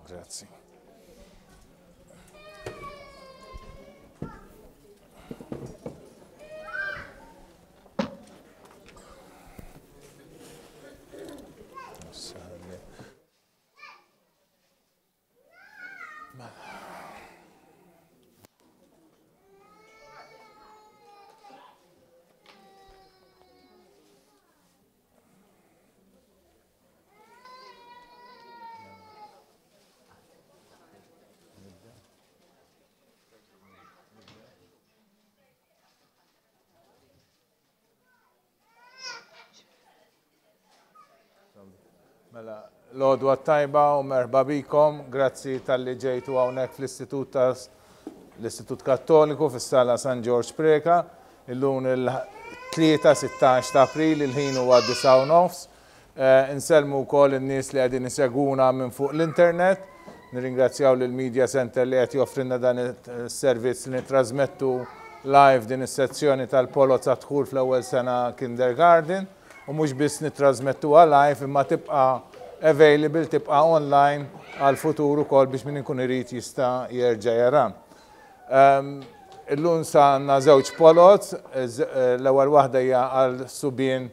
Grazzi. Mela, l-għodwa tajba u merħba bikom, grazzi tal-li ġejtu hawnhekk fl-Istitut Kattoliku fis-Sala San George Preka, illum il-3-16 ta' April, il-ħin huwa 9:09. Insellmu wkoll in-nies li qegħdin isegwuna minn fuq l-internet. Nirringrazzjaw lill-Media Center li qed joffrilna dan is-servizz li nittrażmettu live din is-sezzjoni tal-Polza Dħul fl-ewwel sena kindergarten. U mhux biss nittrażmettuha live imma tibqa' available, tibqa' online għal futur ukoll biex min ikun irid jista' jerġa' jara. Illum għandna żewġ polots, l-ewwel waħda hija għal Subien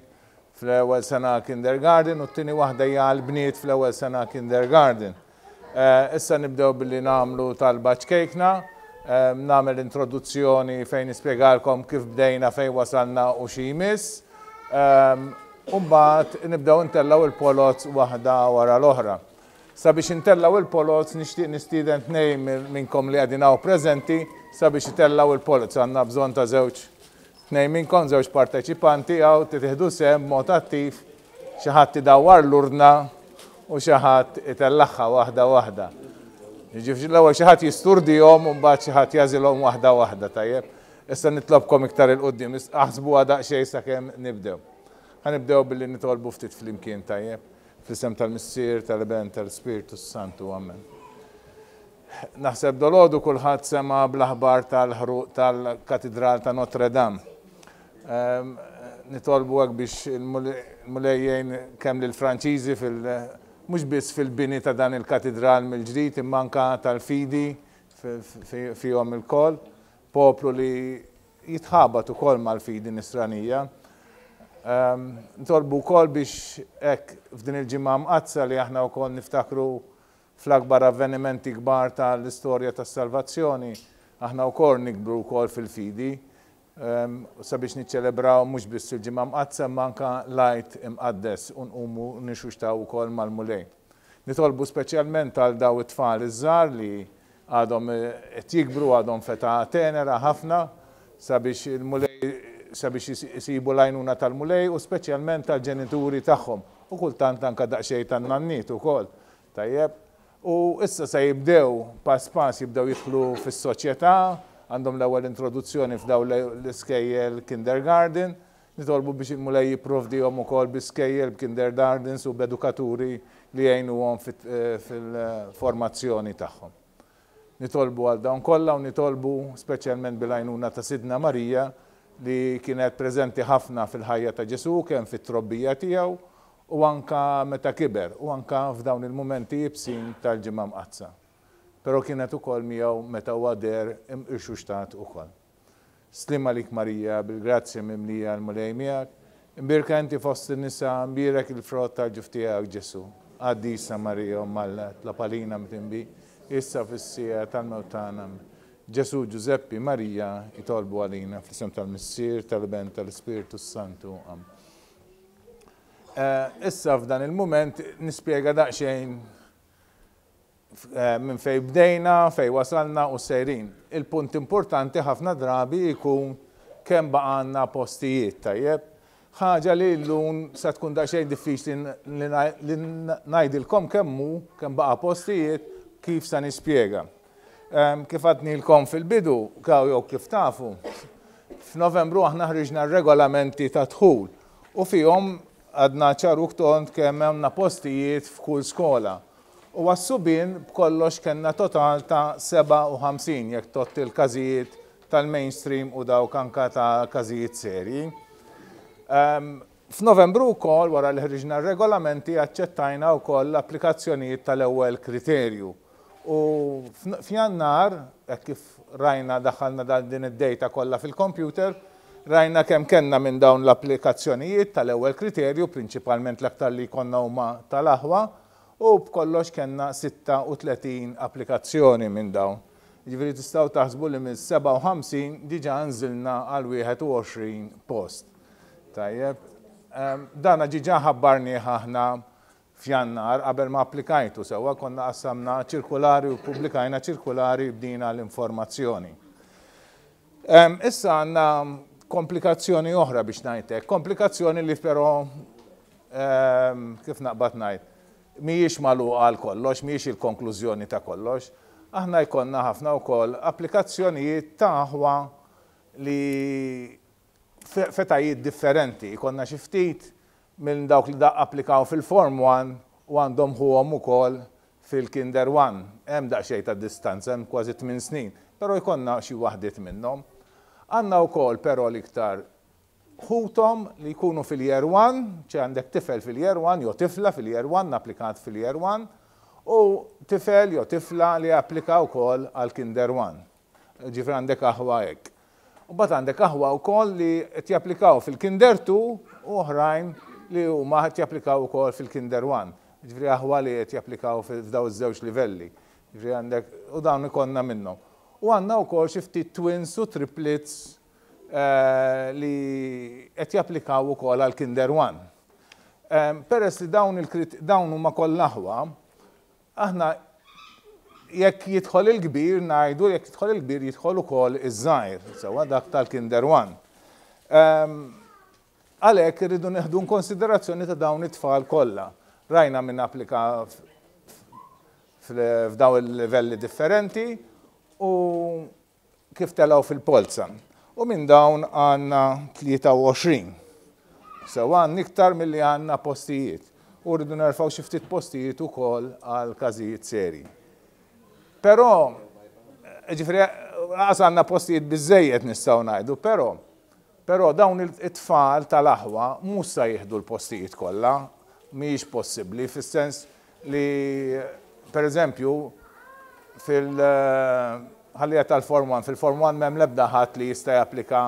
fl-ewwel sena kindergarten u t-tieni waħda hija għal bniet fl-ewwel sena kindergarten. Issa nibdew billi nagħmlu talba ċkejkna, nagħmel introduzzjoni fejn nispjegalkom kif bdejna fejn wasalna u xi jmiss. Mbagħad nibdew intellaw il-polots waħda wara l-oħra. Sabiex intellaw il-polots nixtieq nistieden tnejn minnkom li qegħdin hawn preżenti sabiex itellaw il-polots. Għandna bżonn ta' tnejn minnkom, żewġ parteċipanti hawn tieħdu sehem b'mod attiv, xi ħadd idawwar l-urna u xi ħadd itellaħħa waħda waħda. Jiġifieri l-ewwel xi ħadd jisturdihom u mbagħad xi ħadd jagħżilhom waħda waħda tajjeb. Issa nitlobkom iktar il-qudiem, aħsbuha daqsxejn sakemm nibdew. Ħanibdew billi nitolbu ftit fl-imkien tajjeb, fl-isem tal-Missier, tal-Ibn, tal-Spiritu Santu, Amen. Naħseb dolodu kulħadd sema bl-aħbar tal-ħruq tal-Katedral ta' Notre Dame. Nitolbu hekk biex il-mulejjejn kemm lill-Franċiżi mhux biss fil-bini ta' dan il-katedral mill-ġdid imma anke tal-fidi fihom il-koll, poplu li jitħabat ukoll mal-fidi nisranija. Nitolbu wkoll biex hekk f'din il-ġimgħa mqazza li aħna wkoll niftakru fl-akbar avvenimenti kbar tal-istorja tas-salvazzjoni, aħna wkoll nikbru wkoll fil-fidi sabiex niċċelebraw mhux biss il-ġimgħa mqazza imma anke l-Għid imqaddes u nqumu nixuxtaw ukoll mal-mulej. Nitolbu speċjalment għal daw it-tfal iż-żgħar li għadhom qed jikbru għadhom feta tenera ħafna sabiex il-mulej sabiex isibu l-għajnuna tal-mulej u speċjalment tal-ġenituri tagħhom u kultant anke daqsxejn tan-nanniet ukoll. Tajjeb. U issa se jibdew pass pass jibdew jidħlu fis-soċjetà, għandhom l-ewwel introduzzjoni f'daw l-Iskejjel kindergarten, nitolbu biex il-mulej jipprovdihom ukoll b'iskejjel b'kindergardens u b'edukaturi li jgħinuhom fil-formazzjoni tagħhom. Nitolbu għal dawn kollha u nitolbu speċjalment bil-għajnuna ta' Sidna Marija li kienet preżenti ħafna fil-ħajja ta' Ġesu kemm fit-trobbija tiegħu u anke meta kiber u anke f'dawn il-mumenti jibsin tal-ġimgħa mqazza. Però kienet ukoll miegħu meta huwa der imqirxuxtat ukoll. Slim għalik Marija, bil-grazzja mimlija l-mulej miegħek, imbirka inti fost in-nisa, mbirek il-frott tal-ġuf tiegħek Ġesu. Għaddisa Marija Mallet, la palina mitinbi, issa fis-sija tal-mewt tagħna. Ġesu, Giuseppi, Marija jitolbu għalina fl-isem tal-Missier, tal-Ibn, tal-Spiritu Santu. Issa f'dan il-moment nispjega daqsxejn minn fejn bdejna, fejn wasalna u sejrin. Il-punt importanti ħafna drabi jkun kemm baqgħanna postijiet tajjeb. Ħaġa li llum se tkun daqsxejn diffiċli li ngħidilkom kemm baqa' postijiet kif se nispjega. Kif għadnilkom fil-bidu, jew kif tafu, f'Novembru aħna ħriġna r-regolamenti ta' dħul u fihom għadna ċaru ktont kemm hemmna postijiet f'kull skola. U għas-Subien b'kollox kellna total ta' 57 jekk tot il-każijiet tal-mainstream u dawk anke ta' każijiet serji. F'Novembru wkoll wara li ħriġna r-regolamenti aċċettajna wkoll l-applikazzjonijiet tal-ewwel kriterju U f'Jannar, kif rajna daħalna din id-data kollha fil-computer, rajna kemm kellna minn dawn l-applikazzjonijiet tal-ewwel kriterju, prinċipalment l-aktar li konna huma tal-aħwa, u b'kollox kellna 36 applikazzjoni minn dawn. Ġifieri tistgħu taħsbu li minn 57 diġà nżilna għal 21 post. Tajjeb, dana ġiġa ħabbarni aħna f'Jannar qabel ma applikajtu sewwa konna qassamna ċirkulari u pubblikajna ċirkulari bdina l-informazzjoni. Issa għandna komplikazzjoni oħra biex ngħidlek, komplikazzjoni li però kif naqbad ngħid, mhijiex magħluqa għal kollox, mhijiex il-konklużjoni ta' kollox. Aħna jkollna ħafna wkoll applikazzjonijiet ta' aħwa li fetajiet differenti, jkollna xi ftit minn dawk li applikaw fil-Form 1 u għandhom huhom ukoll fil-Kinder 1. Hemm daqsxejn ta' distanza, hemm kważi 8 snin, però jkollna xi waħdiet minnhom. Għandna wkoll però l-iktar ħutom li jkunu fil-Year 1, ċe għandek tifel fil-Year 1 jew tifla fil-Year 1 applikat fil-Year 1 u tifel jew tifla li applika wkoll għall-Kinder 1. Ġifri għandek aħwa hekk. U bat għandek aħwa wkoll li qed japplikaw fil-Kinder 2 u oħrajn li huma qed japplikaw ukoll fil-Kinder 1. Ġifri aħwa li qed japplikaw f'daw iż-żewġ livelli. Ġifri għandek u dawn ikollna minnhom. U għandna wkoll xi ftit twins u triplets li qed japplikaw ukoll għall-Kinder 1. Peress li dawn huma kollha aħwa, aħna jekk jidħol il-kbir ngħidu jekk jidħol il-kbir jidħol ukoll iż-żgħir, sewwa dak tal-Kinder 1. Għalhekk irridu neħdu konsiderazzjoni ta' dawn it-tfal kollha. Rajna minn applika f'daw il-livelli differenti u kif telgħu fil-Polza. U minn dawn għandna 23. Sewwa għandna iktar milli għandna postijiet. U rridu nerfgħu xi ftit postijiet ukoll għal każijiet serji. Però ġifieri għandna postijiet biżżejjed nistgħu ngħidu, però dawn it-tfal tal-aħwa mhux se jieħdu l-postijiet kollha, mhijiex possibbli fis-sens li pereżempju fil-ħallija tal-Form 1, fil-Form 1 m'hemm l-ebda ħadd li jista' japplika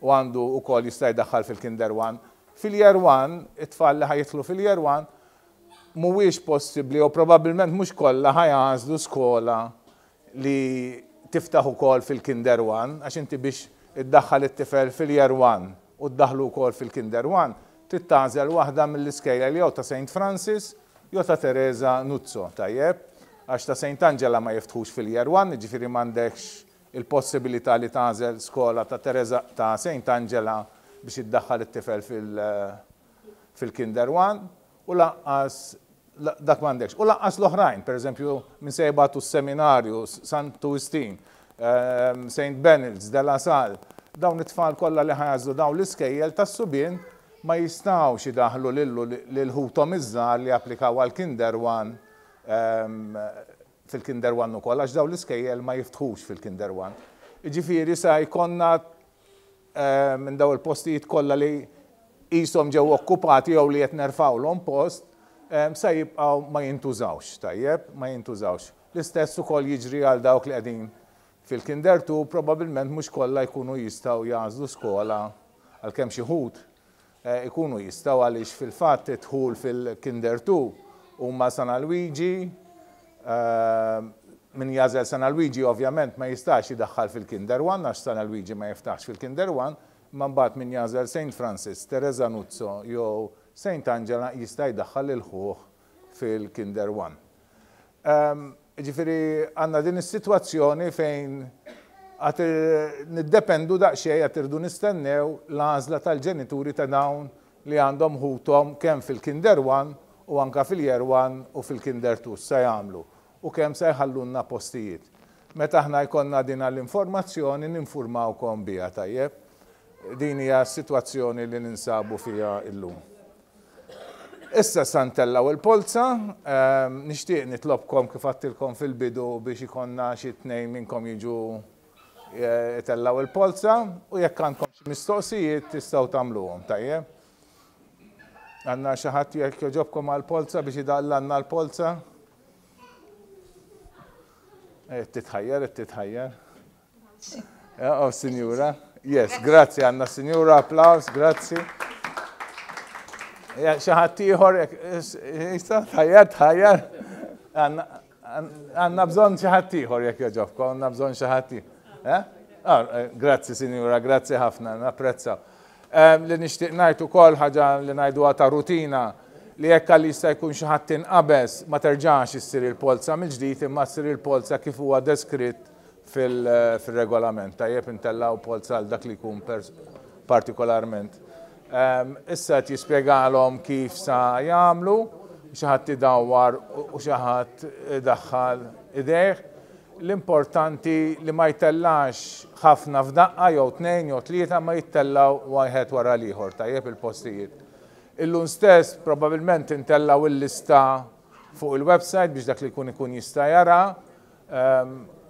u għandu wkoll jista' jdaħħal fil-Kinder 1. Fil-Year 1, it-tfal li ħajidħlu fil-Year 1 mhuwiex possibbli u probabbilment mhux kollha ħajażlu skola li tiftaħ ukoll fil-Kinder 1 għax inti biex iddaħħal it-tifel fil-Year 1 u ddaħħlu wkoll fil-Kinder 1 trid tagħżel waħda mill-Iskejjel jew ta' St. Francis jew ta' Teresa Nuzzo, tajjeb, għax ta' St. Angela ma jiftħux fil-Year 1, jiġifieri m'għandekx il-possibilità li tagħżel skola ta' Teresa ta' St. Angela biex iddaħħal it-tifel fil-Kinder 1 u laqqas dak m'għandekx. U laqqas l-oħrajn, pereżempju minn se jibgħatu s-seminarju, St. Augustine, St. Benil's, De La Salle, dawn it-tfal kollha li ħajażlu dawn l-iskejjel tas-Subien ma jistgħux idaħħlu lil-ħutom iż-żgħar li applikaw għall-Kinder 1 fil-Kinder 1 ukoll għax dawn l-iskejjel ma jiftħux fil-Kinder 1. Jiġifieri se jkollna minn dawn il-postijiet kollha li qishom ġew okkupati jew li qed nerfgħulhom post se jibqgħu ma jintużawx, tajjeb, ma jintużawx. L-istess ukoll jiġri għal dawk li qegħdin fil-Kinder 2 probabbilment mhux kollha jkunu jistgħu jażlu skola għalkemm xi ħud ikunu jistgħu għaliex fil-fatt idħul fil-Kinder 2 huma San Luigi, min jażel San Luigi ovvjament ma jistax jidaħħal fil-Kinder 1 għax San Luigi ma jiftaħx fil-Kinder 1, imma mbagħad min jażel St. Francis, Teresa Nuzzo jew St. Angela jista' jdaħħal il-ħuħ fil-Kinder 1. Ġifieri għandna din is-sitwazzjoni fejn għad niddependu daqsxejn għad irdu nistennew l-għażla tal-ġenituri ta' dawn li għandhom ħuthom kemm fil-Kinder 1 u anke fil-Year 1 u fil-Kinder 2 se jagħmlu u kemm se jħallulna postijiet. Meta aħna jkollna din l-informazzjoni ninfurmawkom biha tajjeb. Din hija s-sitwazzjoni li ninsabu fiha llum. Issa santellaw il-Polza, nixtieq nitlobkom kif għattilkom fil-bidu biex ikonna xi tnejn minnkom jiġu tellaw il-Polza u jekk għandkom xi mistoqsijiet tistgħu tagħmluhom, tajjeb. Għandna xi ħadd jekk joġobkom għall-Polza biex idallanna l-Polza. Titħajjar. Oh, Signora. Yes, grazie, għanna Signora, applaus, grazie. Xaħat tiħor, tħajjar. Għanna bżon xaħat tiħor, jek joġobko, għanna bżon xaħat tiħor. Grazie, Signora, grazie ħafna, napprezza. Li nishtiq najtu kol ħaġa li najdu għata rutina li jekk li jista' jkun xi ħadd inqabes ma terġax issir il-polza mill-ġdid imma ssir il-polza kif huwa deskritt fil-regolament. Tajjeb intellaw polza għal dak li jkun partikolarment. Issa qed jispjegalhom kif sa jagħmlu, xi ħadd idawwar u xi ħadd idaħħal idejh. L-importanti li ma jtellax ħafna f'daqqa jew tnejn jew tlieta ma jittellaw wieħed wara l-ieħor tajjeb il-postijiet. Illum stess probabbilment intellaw il-lista fuq il-website biex dak li ikun jista' jara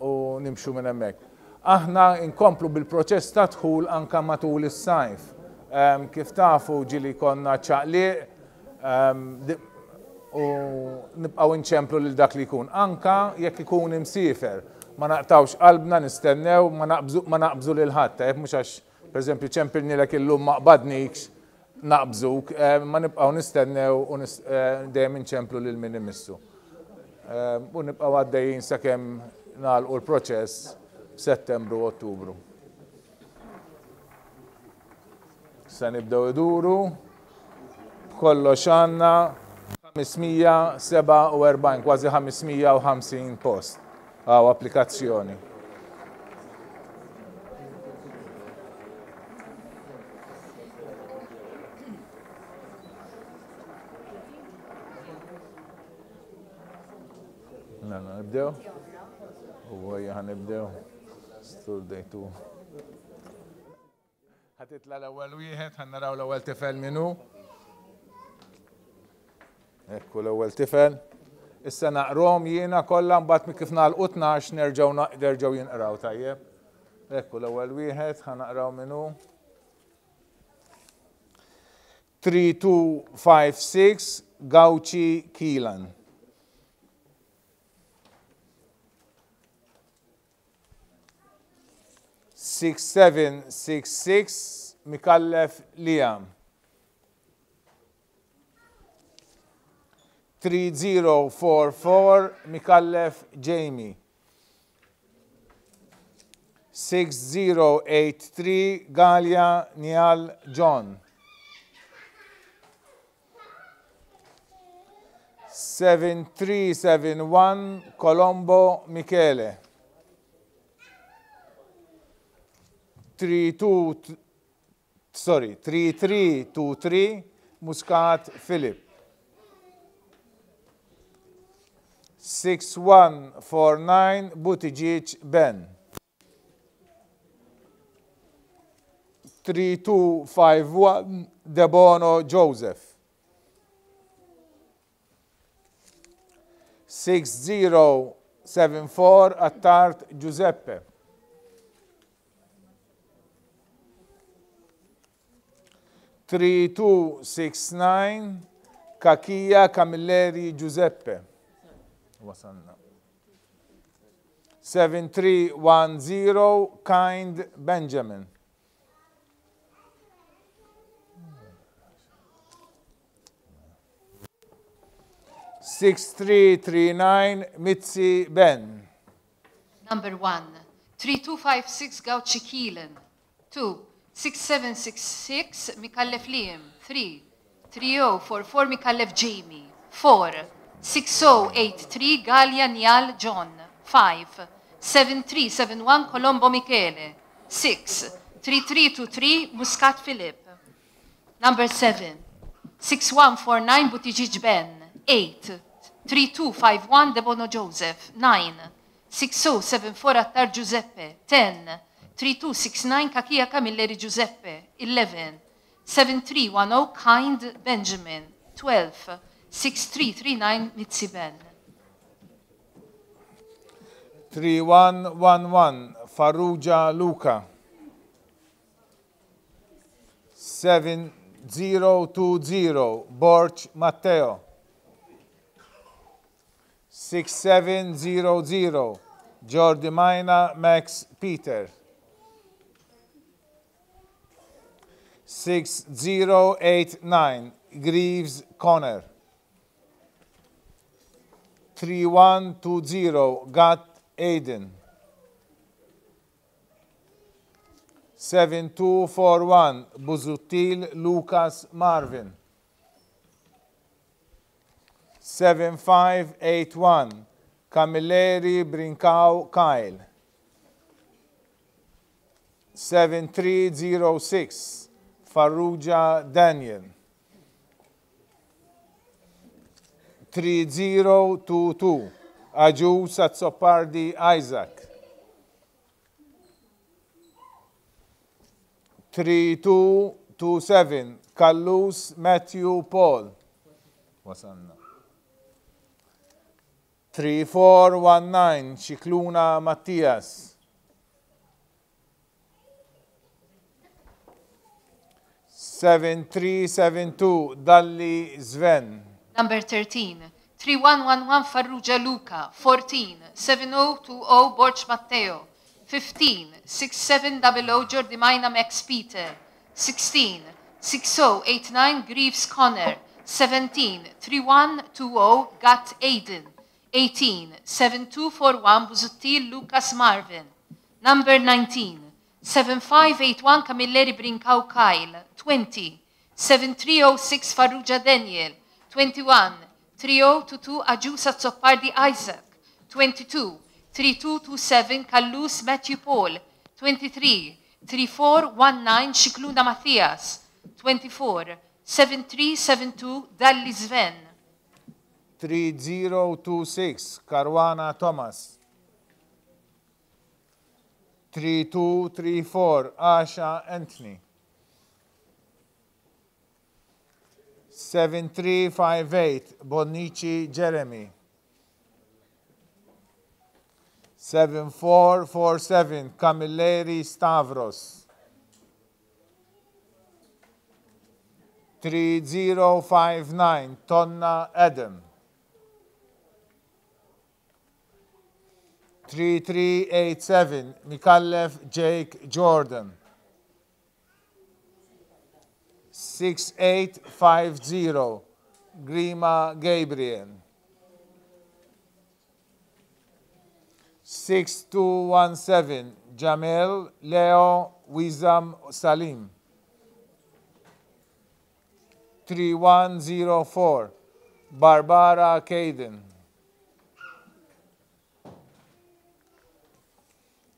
u nimxu minn hemmhekk. Aħna nkomplu bil-proċess ta' dħul anke matul is-sajf. Kif tafu ġieli konna ċaqliq u nibqgħu nċemplu lil dak li jkun. Anke jekk ikun imsiefer, ma naqtawx qalbna nistennew ma naqbżu lil ħadd, mhux għax pereżempju ċempilnilek illum ma qbadnikx naqbżuk, ma nibqgħu nistennew u dejjem inċemplu lil min imissu. U nibqgħu għaddejjin sakemm nagħlqu l-proċess f'Settembru u Ottubru. Se nibdew iduru kollox għandna 547, kważi 550 post għaw applikazzjoni. Nibdew? U għajja ħanibdew. Stur dejtu. Ħatitla l-ewwel wieħed, ħannaraw l-ewwel tifel minnu. Ekku l-ewwel tifel. Issa naqrom jiena kollha mbagħad kif nagħlqu 12 nerġgħu jinqraw tajjeb. Ekku l-ewwel wieħed ħanaqraw minnu. 3256 Gawċi Kilan. 6766 Mikallef Liam. 3044 Mikallef Jamie. 6083 Galia Nial John. 7371 Colombo Michele. 3323 Muscat Philip. 6149 Buttigieg Ben. 3251 Debono Joseph. 6074 Attart Giuseppe. 3269 Kakija Camilleri Giuseppe. Wasanna. 7310 Kind Benjamin. 6339 Mitzi Ben. Number 1, 3256 Gawċi Kielen. 2, 6766 Mikallef Liam. 3, 3044 Mikallef Jamie. 4, 6083 Galia Nial John. 5, 7371 Colombo Michele. 6, 3323 Muscat Philip. Number 7, 6149 Buttigieg Ben. 8, 3251 Debono Joseph. 9, 6074 Attar Giuseppe. 10, 3269 Kakija Camilleri Giuseppe. 11, 7310 Kind Benjamin. 12, 6339 Mitzi Ben. 3111 Farrugia Luca. 7020 Borch Matteo. 6700 Jordi Majna, Max Peter. 6089, Greaves Connor. 3120, Gat Aiden. 7241, Buzuttil Lucas Marvin. 7581, Camilleri Brincao Kyle. 7306, Farrugia Daniel. 3022, Aju Satsopardi Isaac. 3227, Kallus Matthew Paul. Wasanna. 3419, Shikluna Mattias. 7372, Dalli Sven. Number 13, 3111 Farrugia Luca. 14, 7020 Borch Matteo. 15, 6700 Jordi Majna Max Peter. 16, 6089 Greaves Connor. 17, 3120 Gat Aiden. 18, 7241 Buzuttil Lucas Marvin. Number 19, 7581 Camilleri Brincao Kyle. 20, 7306 Farrugia Daniel. 21, 3022 Aju Satsopardi Isaac. 22, 3227 Kallus Matthew Paul. 23, 3419 Shikluna Matthias. 24, 7372 Dalli Sven. 3026, Caruana Thomas. 3234, Asha Anthony. 7358, Bonici Jeremy. 7447, Camilleri Stavros. 3059, Tonna Adam. 3387, Mikallef Jake Jordan. 6850, Grima Gabriel. 6217, Jamel Leo Wizam Salim. 3104, Barbara Caden.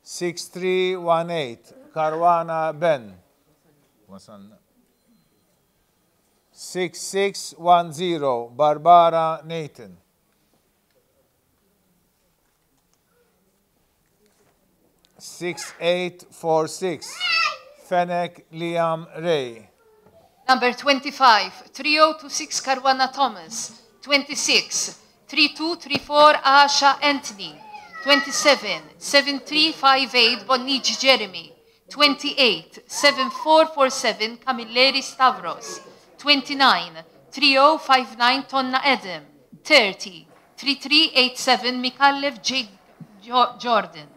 6318, Caruana Ben. 6610, Barbara Nathan. 6846, Fennec Liam Ray. Number 25, 3026 Caruana Thomas. 26, 3234 Asha Anthony. 27, 7358 Bonici Jeremy. 28, 7447 Camilleri Stavros. 29, 3059 Tonna Adam. 30, 3387 Mikallef J. Jordan.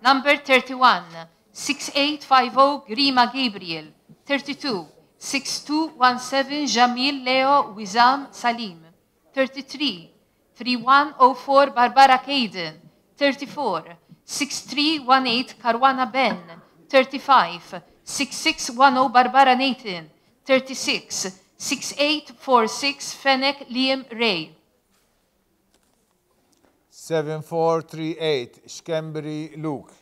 Number 31, 6850 Grima Gabriel. 32, 6217 Jamil Leo Wizam Salim. 33, 3104 Barbara Caden. 34, 6318 Caruana Ben. 35, 6610 Barbara Nathan. 36, 6846 Fennec Liam Ray. 7438, Shkembri Luke.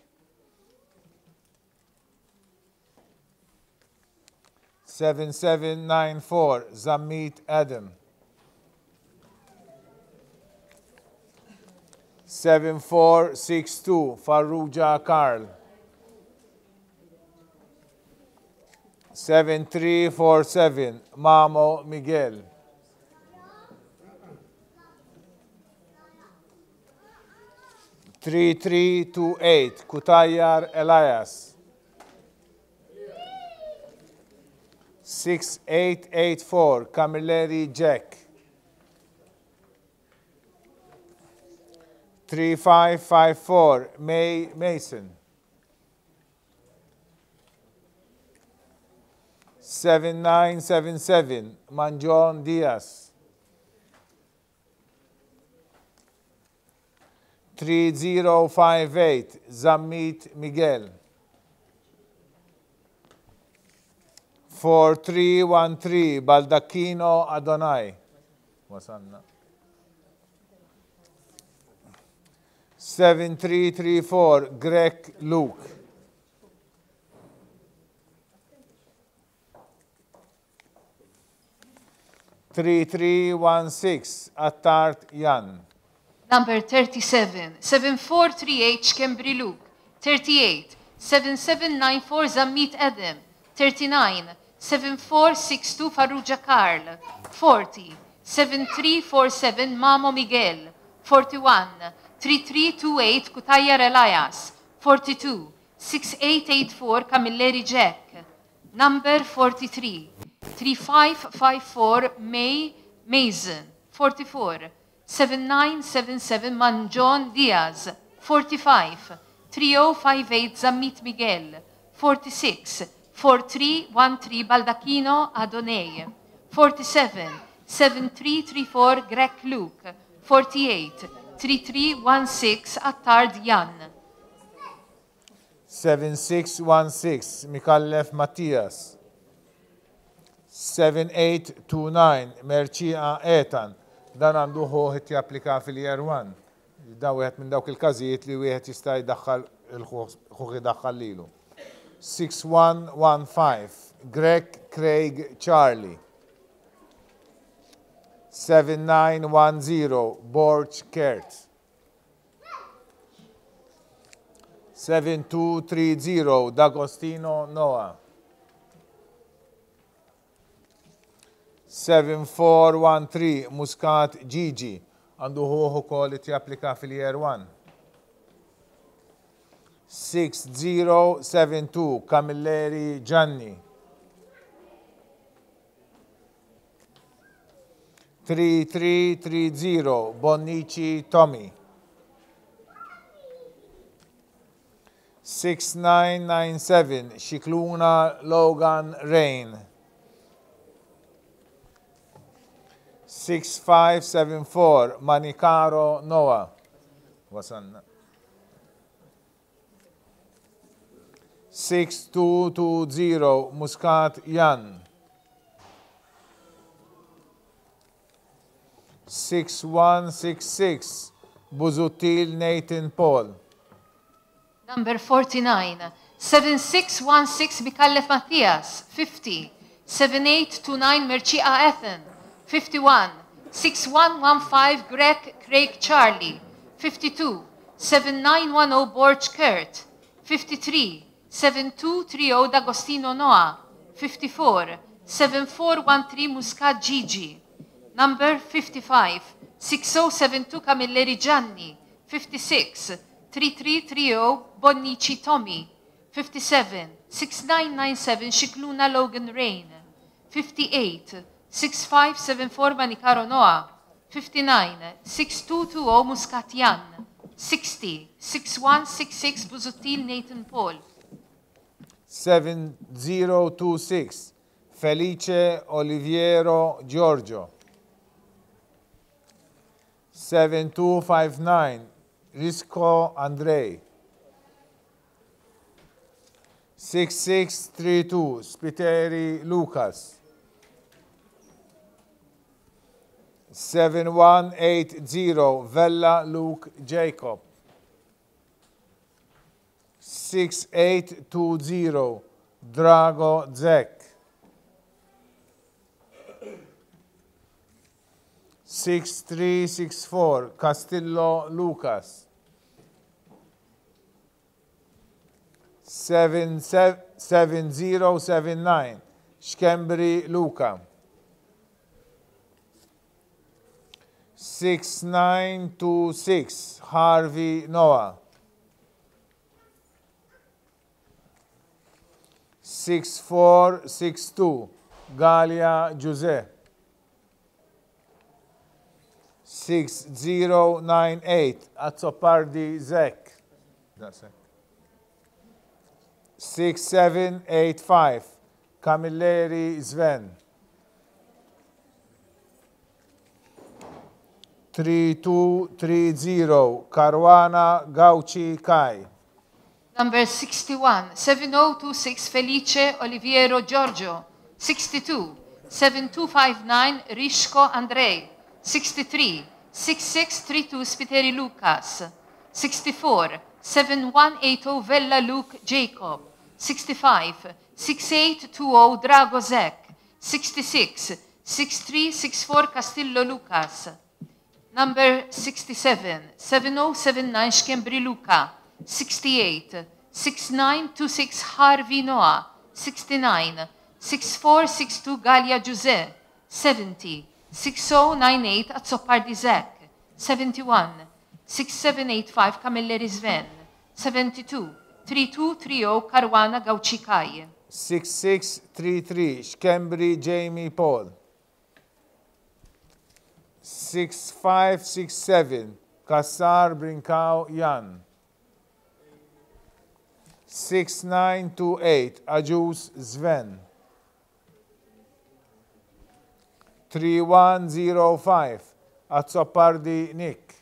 7794, Zamit Adam. 7462, Farrugia Carl. 7347, Mamo Miguel. 3328, Kutayar Elias. 6884, Camilleri Jack. 3554 Mason. 7977 Manjon Diaz. 3058 Zammit Miguel. 4313 Baldacchino Adonai. Wasanna. 7334 Greg Luke. 3316 Attart Jan. Number 37, 7438 Kembri Luke. 38, 7794 Zammit Adam. 39, 7462 Farrugia Carl. 40, 7347 Mamo Miguel. 41, 3328 Kutayar Elias. 42, 6884 Camilleri Jack. Number 43, 3554 Mason. 44, 7977 Manjon Diaz. 45, 3058 Zammit Miguel. 46, 4313 Baldacchino Adonai. 47, 7334 Greg Luke. 48, 3316 Attard Jan. 7616 Mikallef Mattias. 7829 Merċia Etan. Dan għandu ħoħit japplika fil-year 1. Daw għet minn dawk il-kazijiet li wieħed jista' jdaħħal il-ħuħ jdaħħal lilu. 6115 Greg Craig Charlie. 7910 Borch Kert. 7230 D'Agostino Noah. 7413 Muscat Gigi. Għandu ħuħu kol it japplika fil-year 1. 6072 Camilleri Gianni. 3330 Bonnici Tommy. 6997 Shikluna Logan Rain. 6574 Manicaro Noah. Wasanna. 6220 Muscat Jan. 6166 Buzutil Nathan Paul. Number 49, 7616 Mikallef Mattias. 50, 7829 Mercia Ethan. 51, 6115 Greg Craig Charlie. 52, 7910 Borch Kurt. 53, 7230 D'Agostino Noah. 54, 7413 Muscat Gigi. Number 55, 6072 Camilleri Gianni. 56, 3330 Bonnici Tommy. 57, 6997 Shikluna Logan Rain. 58, 6574 Manicaro Noah. 59, 6220 Muscat Jan. 60, 6166 Buzutil Nathan Paul. 7026 Felice Oliviero Giorgio. 7259 Risco Andrei. 6632 Spiteri Lucas. 7180 Vella Luke Jacob. 6820 Drago Zek. 6364 Castillo Lucas. 7079 Schembri Luca. 6926 Harvey Noah. 6462 Galia Jose. 6098 Azzopardi Zek. 6785 Camilleri Sven. 3230 Caruana Gauci Kai. Number 61, 7026 Felice Oliviero Giorgio. 62, 7259 Rishko Andrei. 63, 6632 Spiteri Lucas. 64, 7180 Vella Luke Jacob. 65, 6820 Drago Zek. 66, 6364 Castillo Lucas. Number 67, 7079 Shkembri Luca. 68, 6926 Harvey Noah. 69, 6462 Galia Giuseppe. 70, 6098 Azzopardi Zek. 71, 6785 Camilleri Sven. 72, 3230 Caruana Gaucikai. 6633 Shkembri Jamie Paul. 6567 Kassar Brinkau Jan. 6928 Ajus Sven. 3105 Azzopardi Nick.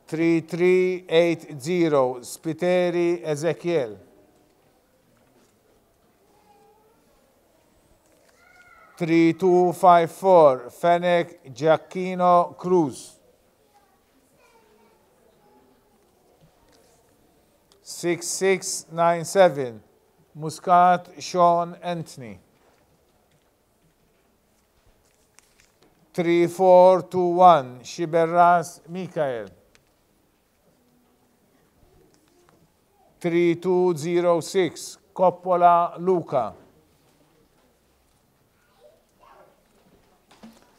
3380 Spiteri Ezekiel. 3254 Fennec Giacchino Cruz. 6697 Muscat Sean Anthony. 3421 Shiberras Mikael. 3206 Coppola Luca.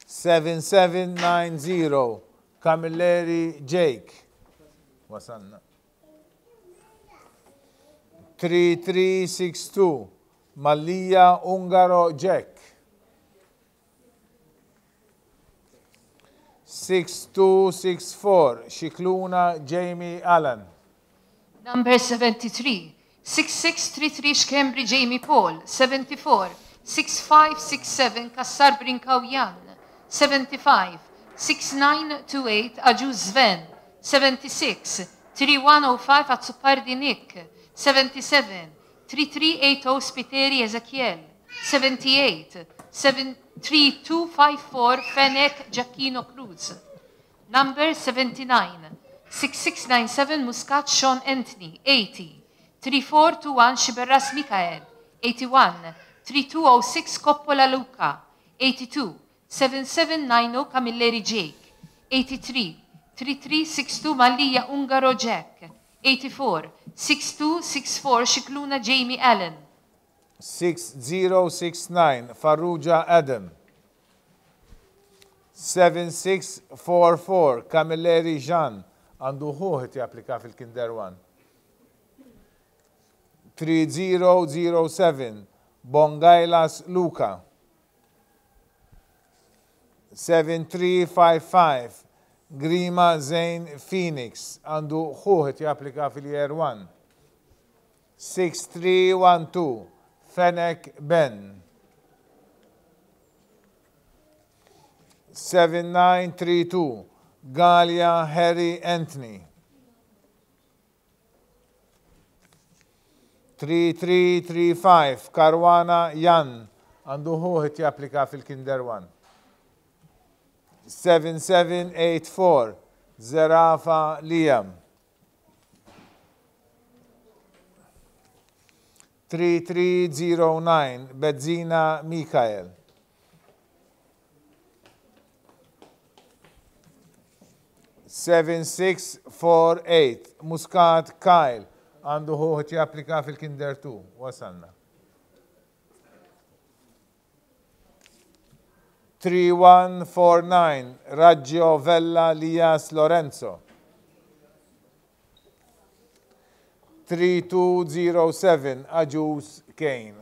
7790 Camilleri Jake. Wasanna. 3362 Mallia Ungaro Jack. 6264 Shikluna Jamie Allen. Number 73, 6633 Shkembri Jamie Paul. 74, 6567 Kassar Brinkau Jan. 75, 6928 Ajuz Sven. 76, 3105 Azzopardi Nick. 77, 3380 Spiteri Ezekiel. 78, 73254 Fennec Giacchino Cruz. Number 79, 6697 Muscat Sean Anthony. 80, 3421 Shiberras Mikael. 81, 3206 Coppola Luca. 82, 7790 Camilleri Jake. 83, 3362 Mallia Ungaro Jack. 84, 6264 Shikluna Jamie Allen. 6069 Farrugia Adam. 7644 Camilleri Jean. Għandu ħuħet japplika fil-Kinder 1. 3007 Bongailas Luca. 7355 Grima Zain Phoenix. Għandu ħuħet japplika fil-Year 1. 6312 Fennec Ben. 7932 Galia Harry Anthony. 3335 Caruana Jan. Għandu ħuħet japplika fil-Kinder 1. 7784 Zerafa Liam. 3309 Bedzina Mikael. 7648 Muscat Kyle. Għandu ħuħet japplika fil-Kinder 2. Wasalna. 3149 Raggio Vella Lias Lorenzo. 3207 Ajus Kane.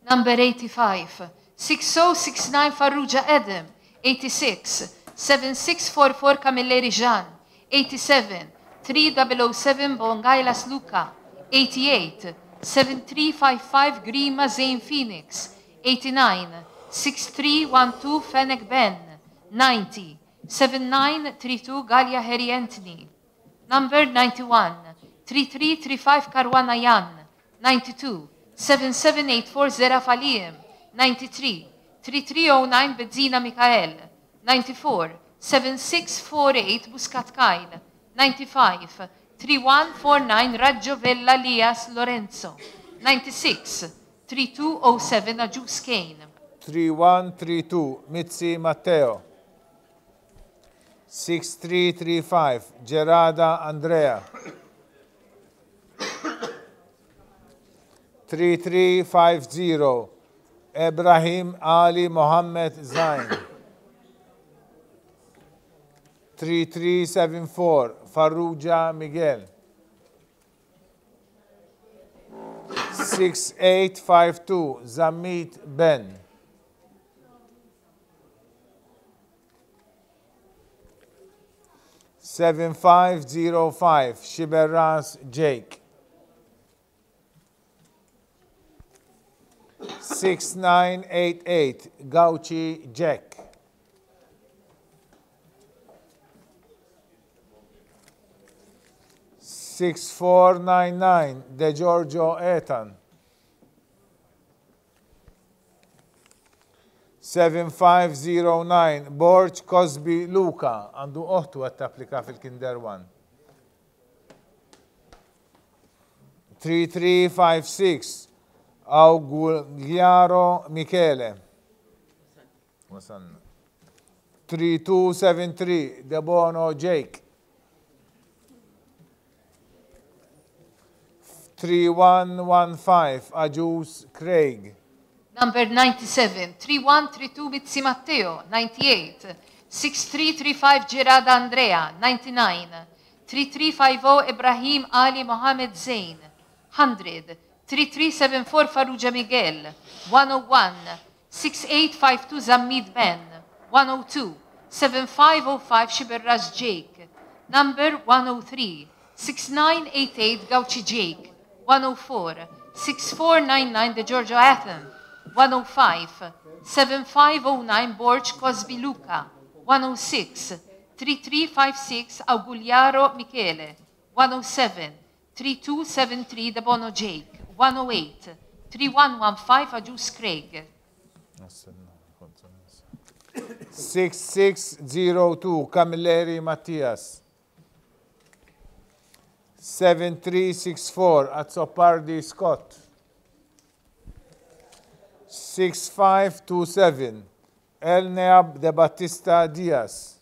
Number 85, 6069 Farrugia Adam. 86 7644 Camilleri Jean, 87 3007 Bongailas Luca, 88 7355 Grima Zane Phoenix, 89 6312 Fennec Ben, 90 7932 Galia Herientni, number 91 3335 Karwana Yan, 92 7784 Zera Faliem, 93 3309 Bedzina Mikael, 94 7648 Buscat Kain, 95 3149 Raggio Vella Lias Lorenzo, 96 3207 Ajus Kane, 3132 Mitzi Matteo, 6335 Gerada Andrea, 3350 Ibrahim Ali Mohammed Zain, 3374 Farrugia Miguel, 6852 Zamit Ben, 7505 Shiberas Jake, 6988 Gauchi Jack, 6499 De Giorgio Ethan, 7509 Borch Cosby Luca, għandu oħtu għat applika fil-Kinder 1. 3356 Augugliaro Michele, 3273 De Bono Jake, 3115 Ajus Craig, number 97 3132 Mitzi Matteo, 98 6335 Gerada Andrea, 99 3350 Ibrahim Ali Mohammed Zain, 100 3374 Farrugia Miguel, 101 6852 Zammid Ben, 102 7505 Shiberras Jake, number 103 6988 Gauchi Jake, 104 6499 De Giorgio Athen, 105 7509 Borch Cosby Luca, 106 3356 Augugliaro Michele, 107 3273 De Bono Jake, 108 3115 Ajus Craig, 6602 Camilleri Mattias, 7364 Azzopardi Scott, 6527 Elneab De Battista Diaz,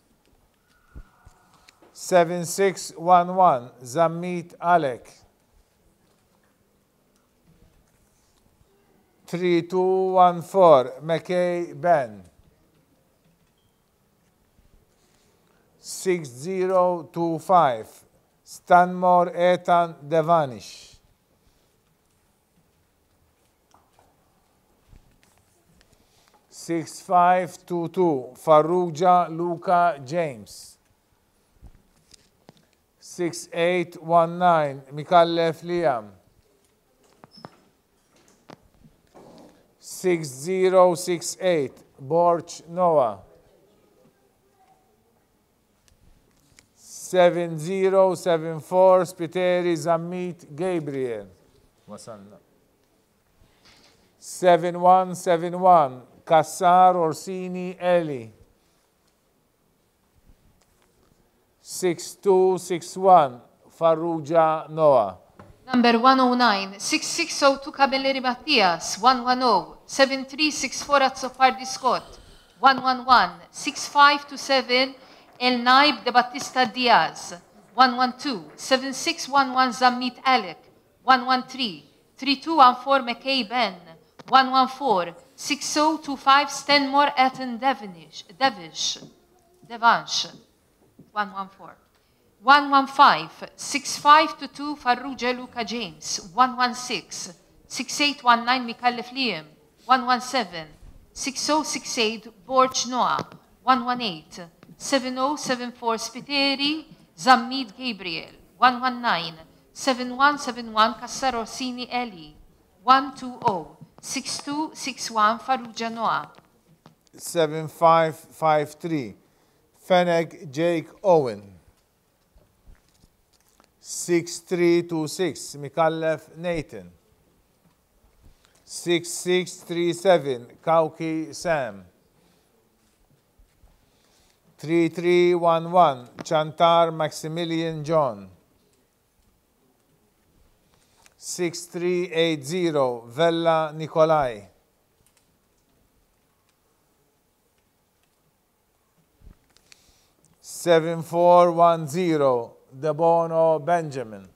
7611 Zammit Alec, 3214 McKay Ben, 6025 Stanmore Ethan Devanish, 6522 Farrugia Luca James, 6819 Mikallef Liam, 6068 Borch Noah, 7074 Spiteri Zammit Gabriel, 7171 Kassar Orsini Eli, 6261 Farrugia Noah, number 109 6602 Camilleri Mattias, 110 7364 Azzopardi Scott, 111 6527 El Naib De Battista Diaz, 112 7611 Zammit Alec, 113 3214 McKay Ben, 114 6025 Stenmore Etten Devansh, 114 115 6522 Farrugia Luca James, 116 6819 Mikallef Liam, 117 6068 Borch Noah, 118. 7074 Spiteri, Zammid Gabriel. 119. 7171 Kassar Orsini Eli. 120. 6261 Farrugia Noah. 7553 Fennec Jake Owen. 6326 Mikallef Nathan. 6637 Kauki Sam. 3311 Chantar Maximilian John. 6380 Vella Nikolai. 7410 Debono Benjamin.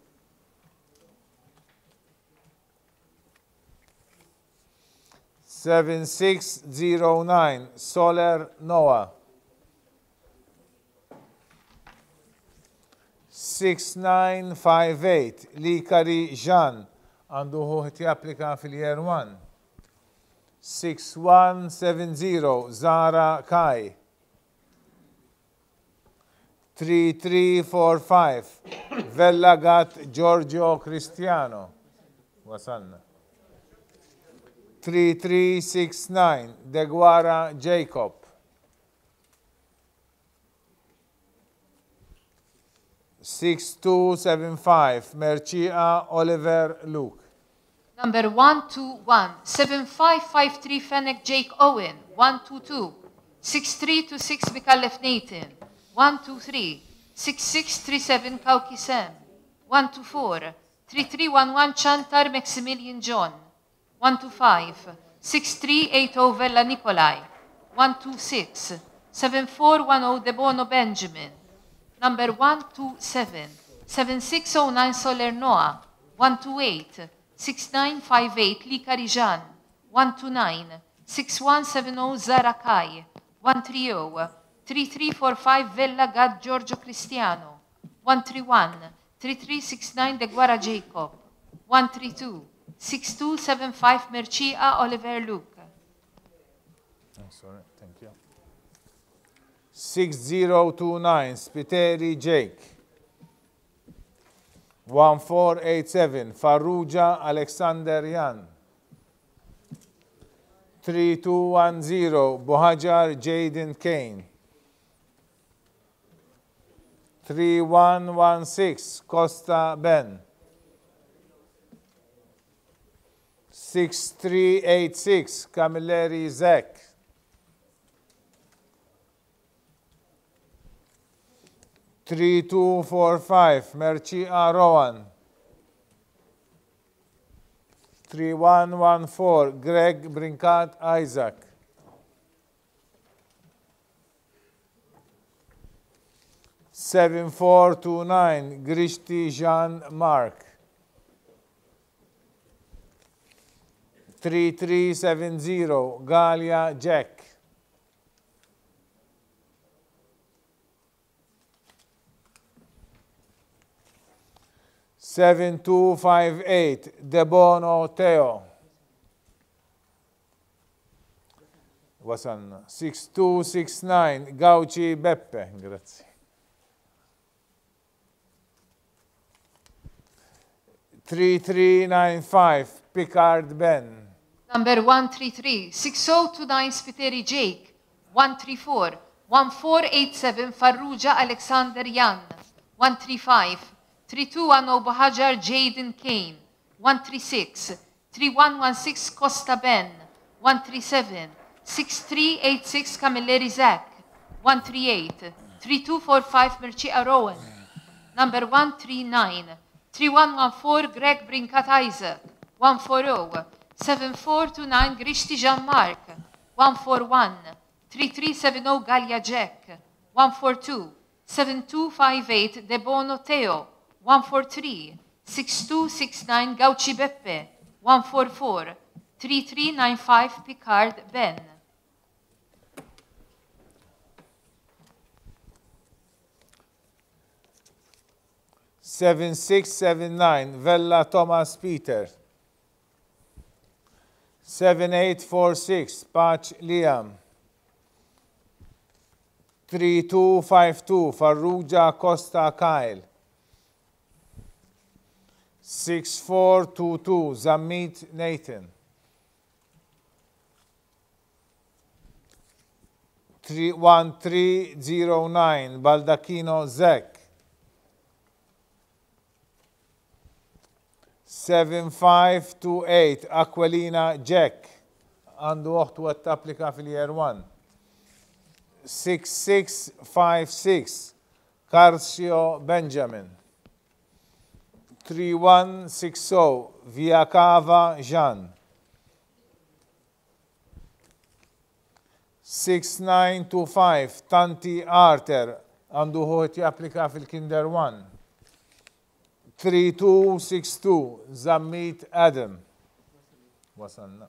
7609 Soler Noah. 6958 Likari Jean għandu ħuħti applika fil-year 1. 6170 Zara Kai. 3345 Vellagat Giorgio Cristiano. Wasalna. 3369 Deguara Jacob. 6275 Mercia Oliver Luke. Number 121, 7553 Fennec Jake Owen. 122, 6326 Mikallef Nathan. 123, 6637 Kauki Sam. 124, 3311 Chantar Maximilian John. 125, 6380 Vella Nikolai. 126, 7410 Debono Benjamin. Number 127, 7609 Soler Noah. 128, 6958 Likari Jean. 129, 6170 Zara Kai. 130, 3345 Vella Gad Giorgio Cristiano. 131, 3369 Deguara Jacob. 132, 6275 Mercia Oliver Luke. Sorry, thank you. 6029 Spiteri Jake. 1487 Farrugia Alexander Jan. 3210 Bohajar Jaden Kane. 3116 Costa Ben. 6386 Camilleri Zek. 3245 Mercia Rowan. 3114 Greg Brinkat Isaac. 7429 Grishti Jean Mark. 3370 Galia Jack. 7258 Debono Teo. Wasalna. 6269 Gauci Beppe. Grazie. 3395 Picard Ben. Number 133, 6029 Spiteri Jake. 134, 1487 Farrugia Alexander Jan. 135, 3210 Bahajar Jaden Kane. 136, 3116 Costa Ben. 137, 6386 Camilleri Zach. 138, 3245 Mercia Rowan. Number 139, 3114 Greg Brinkat Isaac. 140, 7429 Grishti Jean-Marc. 141, 3370 Galia Jack. 142, 7258 Debono Teo. 143, 6269 Gauci Beppe. 144, 3395 Picard Ben. Seven six seven nine Vella Thomas Peter. 7846 Patch Liam. 3252 Farrugia Costa Kyle. 6422 Zammit Nathan. 1309 Baldacchino Zek. 7528 Aquilina Jack. Għandu uħtu għat applika fil-year 1. 6656 Carcio Benjamin. 3160 Via Cava Jean. 6925 Tanti Arter għandu ħuħt japplika fil-Kinder 1. 3262 Zammit Adam. Wasanna.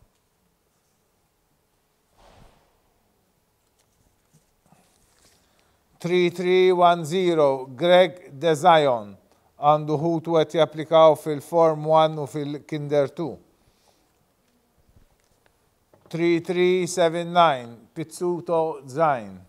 3310 Greg Dezion għandu ħutu għet japplikaw fil-Form 1 u fil-Kinder 2. 3379 Pizzuto Zain.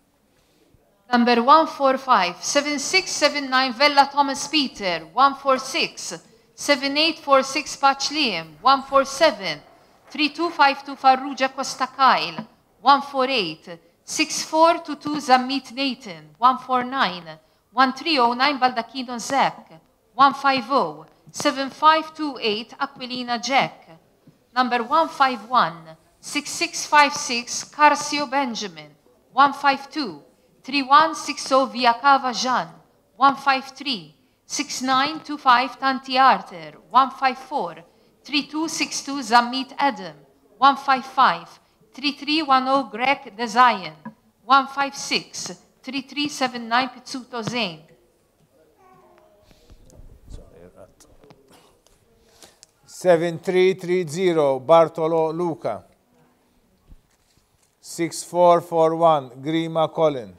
Number 145, 7679 Vella Thomas Peter, 146, 7846 Pachliam, 147, 3252 Farrugia Costa Kyle, 148, 6422 Zammit Nathan, 149, 1309 Baldacchino Zek, 150, 7528 Aquilina Jack. Number 151, 6656 Carcio Benjamin, 152, 3160 Via Cava Jean, 153, 6925 Tanti Arter, 154, 3262 Zammit Adam, 155, 3310 Greg Dezion, 156, 3379 Pizzuto Zane. 7330 Bartolo Luca. 6441 Grima Colin.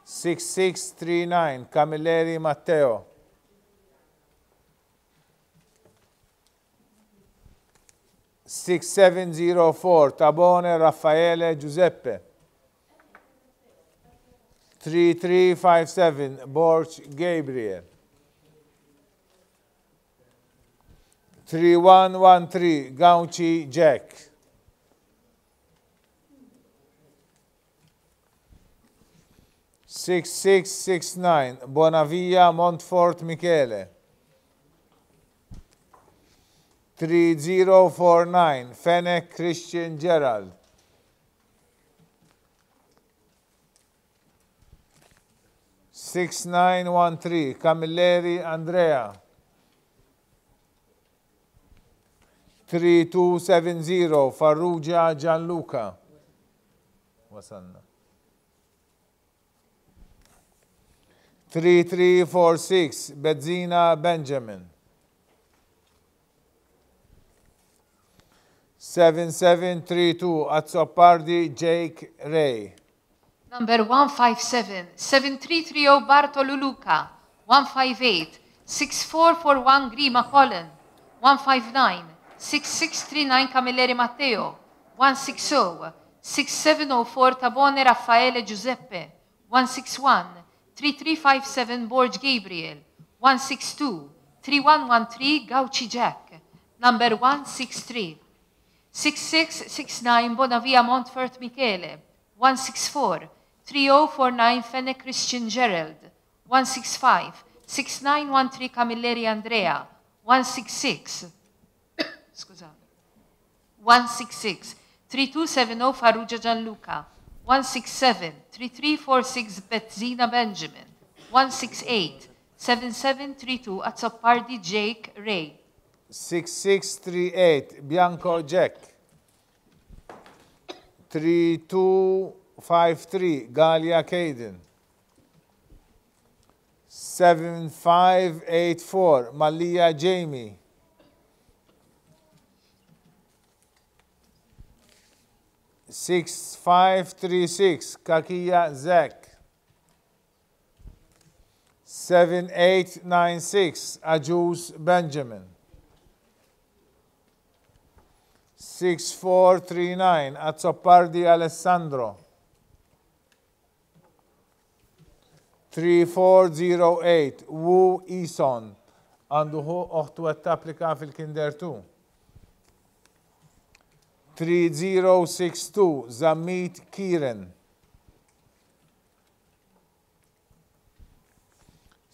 6639 Camilleri Matteo. 6704 Tabone Raffaele Giuseppe. 3357 Borch Gabriel. 3113 Gauci Jack. 6669 Bonavia Montfort Michele. 3049 Fennec Christian Gerald. 6913 Camilleri Andrea. 3270 Farrugia Gianluca. Wasanna. 3346 Bezzina Benjamin. 7732 Azzopardi Jake Ray. Number 157, 7330 Bartolo Luca, 158, 6441 Grima Colin, 159, 6639 Camilleri Matteo, 160, 6704 Tabone Raffaele Giuseppe, 161, 3357 Borge Gabriel, 162, 3113 Gauci Jack. Number 163, 6669 Bonavia Montfort Michele, 164, 3049 Fennec Christian Gerald, 165, 6913 Camilleri Andrea, 166, scusate, 166, 3270 Farrugia Gianluca, 167, 3346 Bezzina Benjamin, 168, 7732 Azzopardi Jake Ray. 6638 Bianco Jack. 3253 Galia Caden. 7584 Malia Jamie. 6536 Kakia Zach. 7896 Ajus Benjamin. 6439 Azzopardi Alessandro. 3408 Wu Ison għandu uħtu għed tapplika fil-Kinder 2. 3062 Zammit Kieran.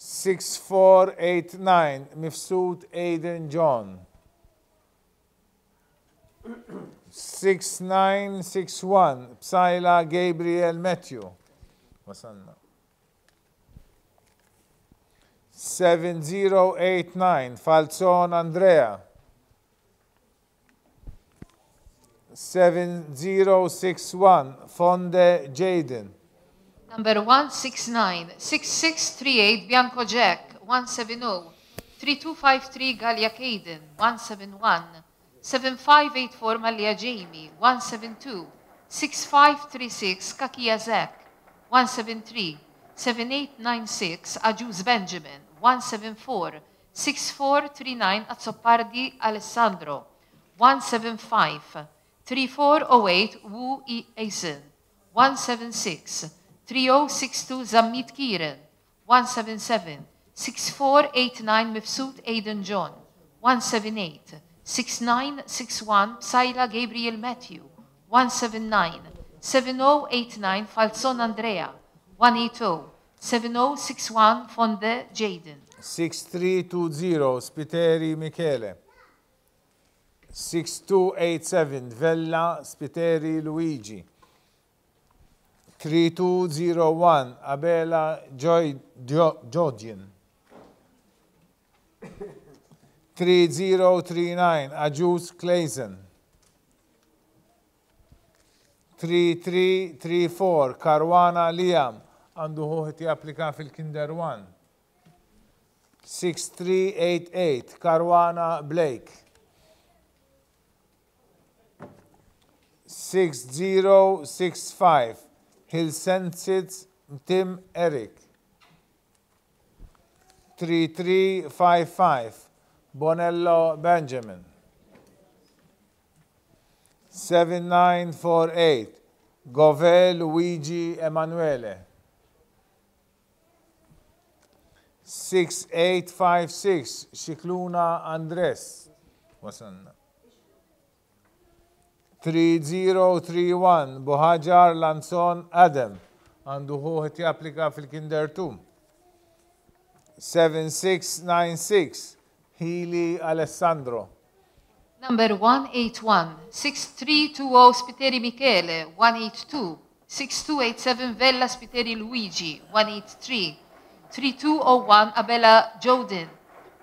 6489 Mifsud Aiden John. 6961 Psajla Gabriel Matthew. Wasanna. 7089 Falzon Andrea. 7061 Fonde Jaden. Number 169, 6638 Bianco Jack, 170, 3253 Galia Caden, 171, 7584 Malia Jamie, 172, 6536 Kakia Zach, 173, 7896 Ajuz Benjamin, 174, 6439 Azzopardi Alessandro, 175, 3408 Wu E. Aisen, 176, 3062 Zammit Kieran, 177, 6489 Mifsud Aiden John, 178, 6961 Psajla Gabriel Matthew, 179, 7089 Falzon Andrea, 180, 7061 Fonde Jaden. 6320 Spiteri Michele. 6287 Vella Spiteri Luigi. 3201 Abela Georgian. 3039 Ajus Clayson. 3334 Karwana Liam għandu ħuħet japplika fil-Kinder 1. 6388 Karwana Blake. 6065 Hilsensitz Tim Eric. 3355 Bonello Benjamin. 7948 Gove Luigi Emanuele. 6856 Shikluna Andres. Wasanna. 3031 Bohajar Lanson Adam għandu ħuħet japplika fil-Kinder 2. 7696 Healy Alessandro. Number 181, 6320 Spiteri Michele, 182, 6287 Vella Spiteri Luigi, 183, 3201 Abela Jodin,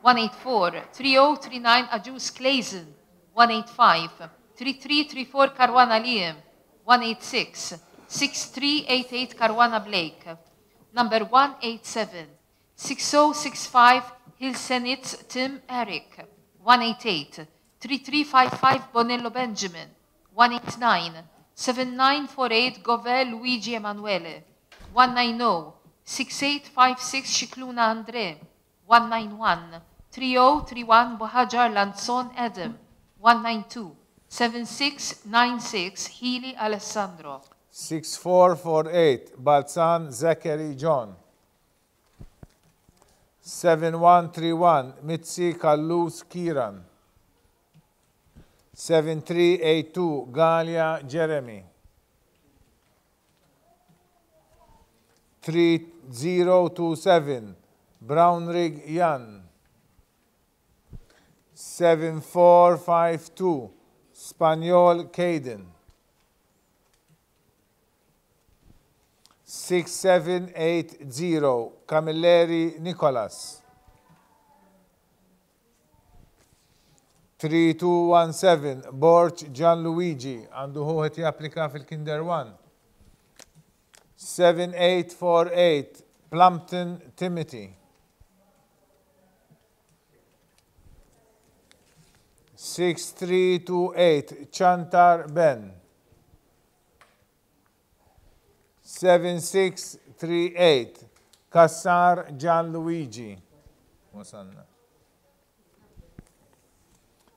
184, 3039 Ajus Clayson, 185, 3334 Karwana Liam, 186, 6388 Karwana Blake. Number 187, 6065 Hilsenitz Tim Eric, 188, 3355 Bonello Benjamin, 189, 7948 Gove Luigi Emanuele, 190, 6856 Shikluna Andre, 191, 3031 Bohajar Lanson Adam, 192, 7696 Healy Alessandro. 6448 Balzan Zachary John. 7131 Mitzi Kallus Kiran. 7382 Galia Jeremy. 3027 Brownrigg Jan. 7452 Spaniol Caden. 6780 Camilleri Nicolas. 3217 Borch Gianluigi għandu ħuħet japplika fil-Kinder 1. 7848 Plumpton Timothy. 6328 Chantar Ben. 7638 Kassar Gianluigi. Wasanna.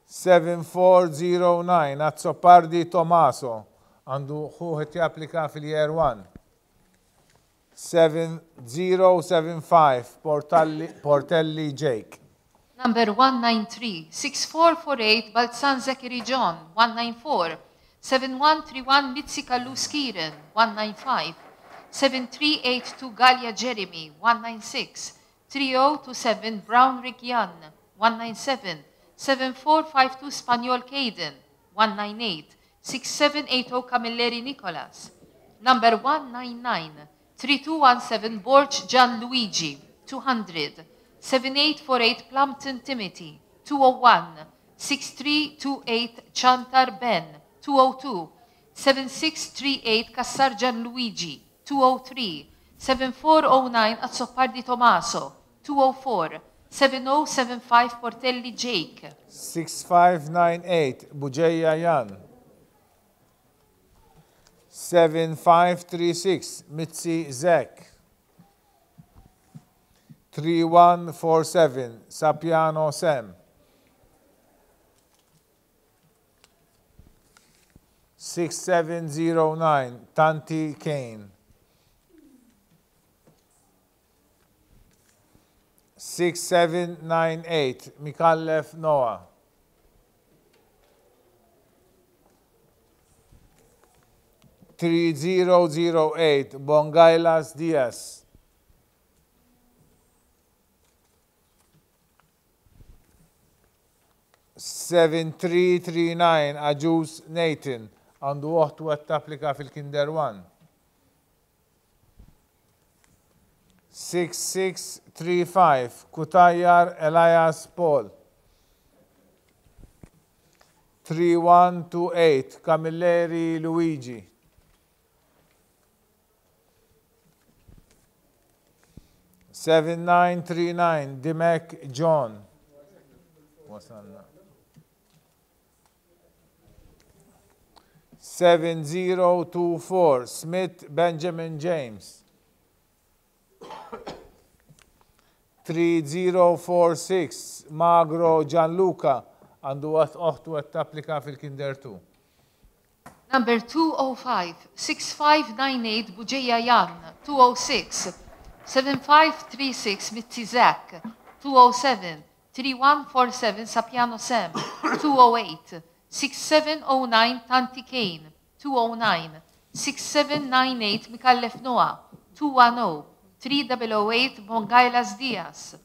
7409 Azzopardi Tomaso għandu ħuħet japplika fil-Year 1. 7075 Portelli Jake. Number 193, 6448 Balzan Zachary John, 194. 7131 Mitzi Kallus Kieran, 195. 7382 Galia Jeremy, 196. 3027 Brown Rick Yan, 197. 7452 Spaniol Caden, 198. 6780 Camilleri Nicholas. Number 199, 3217 Borch Gian Luigi, 200. 7848 Plumpton Timothy, 201. 6328 Chantar Ben, 202. 7638 Cassar Gian Luigi, 203. 7409 Azzopardi Tommaso, 204. 7075 Portelli Jake. 6598 Bugeja Jan. 7536 Mitzi Zek. 3147 Sapiano Sem. 6709 Tanti Kane. 6798 Mikallef Noah. 3008 Bongailas Diaz. 7339 Ajus Nathan għandu uħtu għed tapplika fil-Kinder 1. 6635 Kutajar Elias Paul. 3128 Camilleri Luigi. 7939 Dimek John. Wasalna. 7024 Smith Benjamin James. 3046 Magro Gianluca għandu uħtu għed tapplika fil-Kinder 2. Number 205, 6598 Bugeja Jan, 206. 7536 Mitzi Zak, 207. 3147 Sapiano Sam, 208. 6709 Tanti Kane, 209. 6798 Mikallef Noah, 210. 3008 Bongailas Diaz.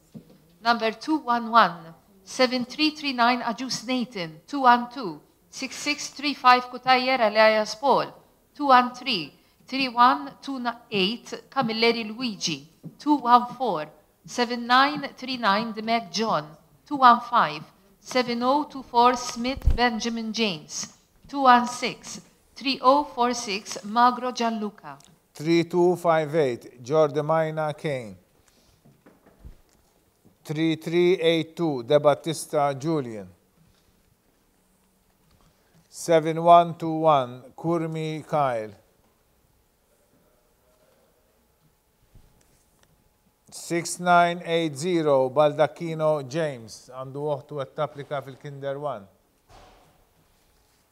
Number 211, 7339 Ajus Nathan, 212. 6635 Kutajer Elias Paul, 213. 3128 Camilleri Luigi, 214. 7939 Demek John, 215. 7024 Smith Benjamin James, 216. 3046 Magro Gianluca. 3258 Jordemina Kane. 3382 De Battista Julian. 7121 Kurmi Kyle. 6980 Baldacchino James għandu uħtu għed tapplika fil-Kinder 1.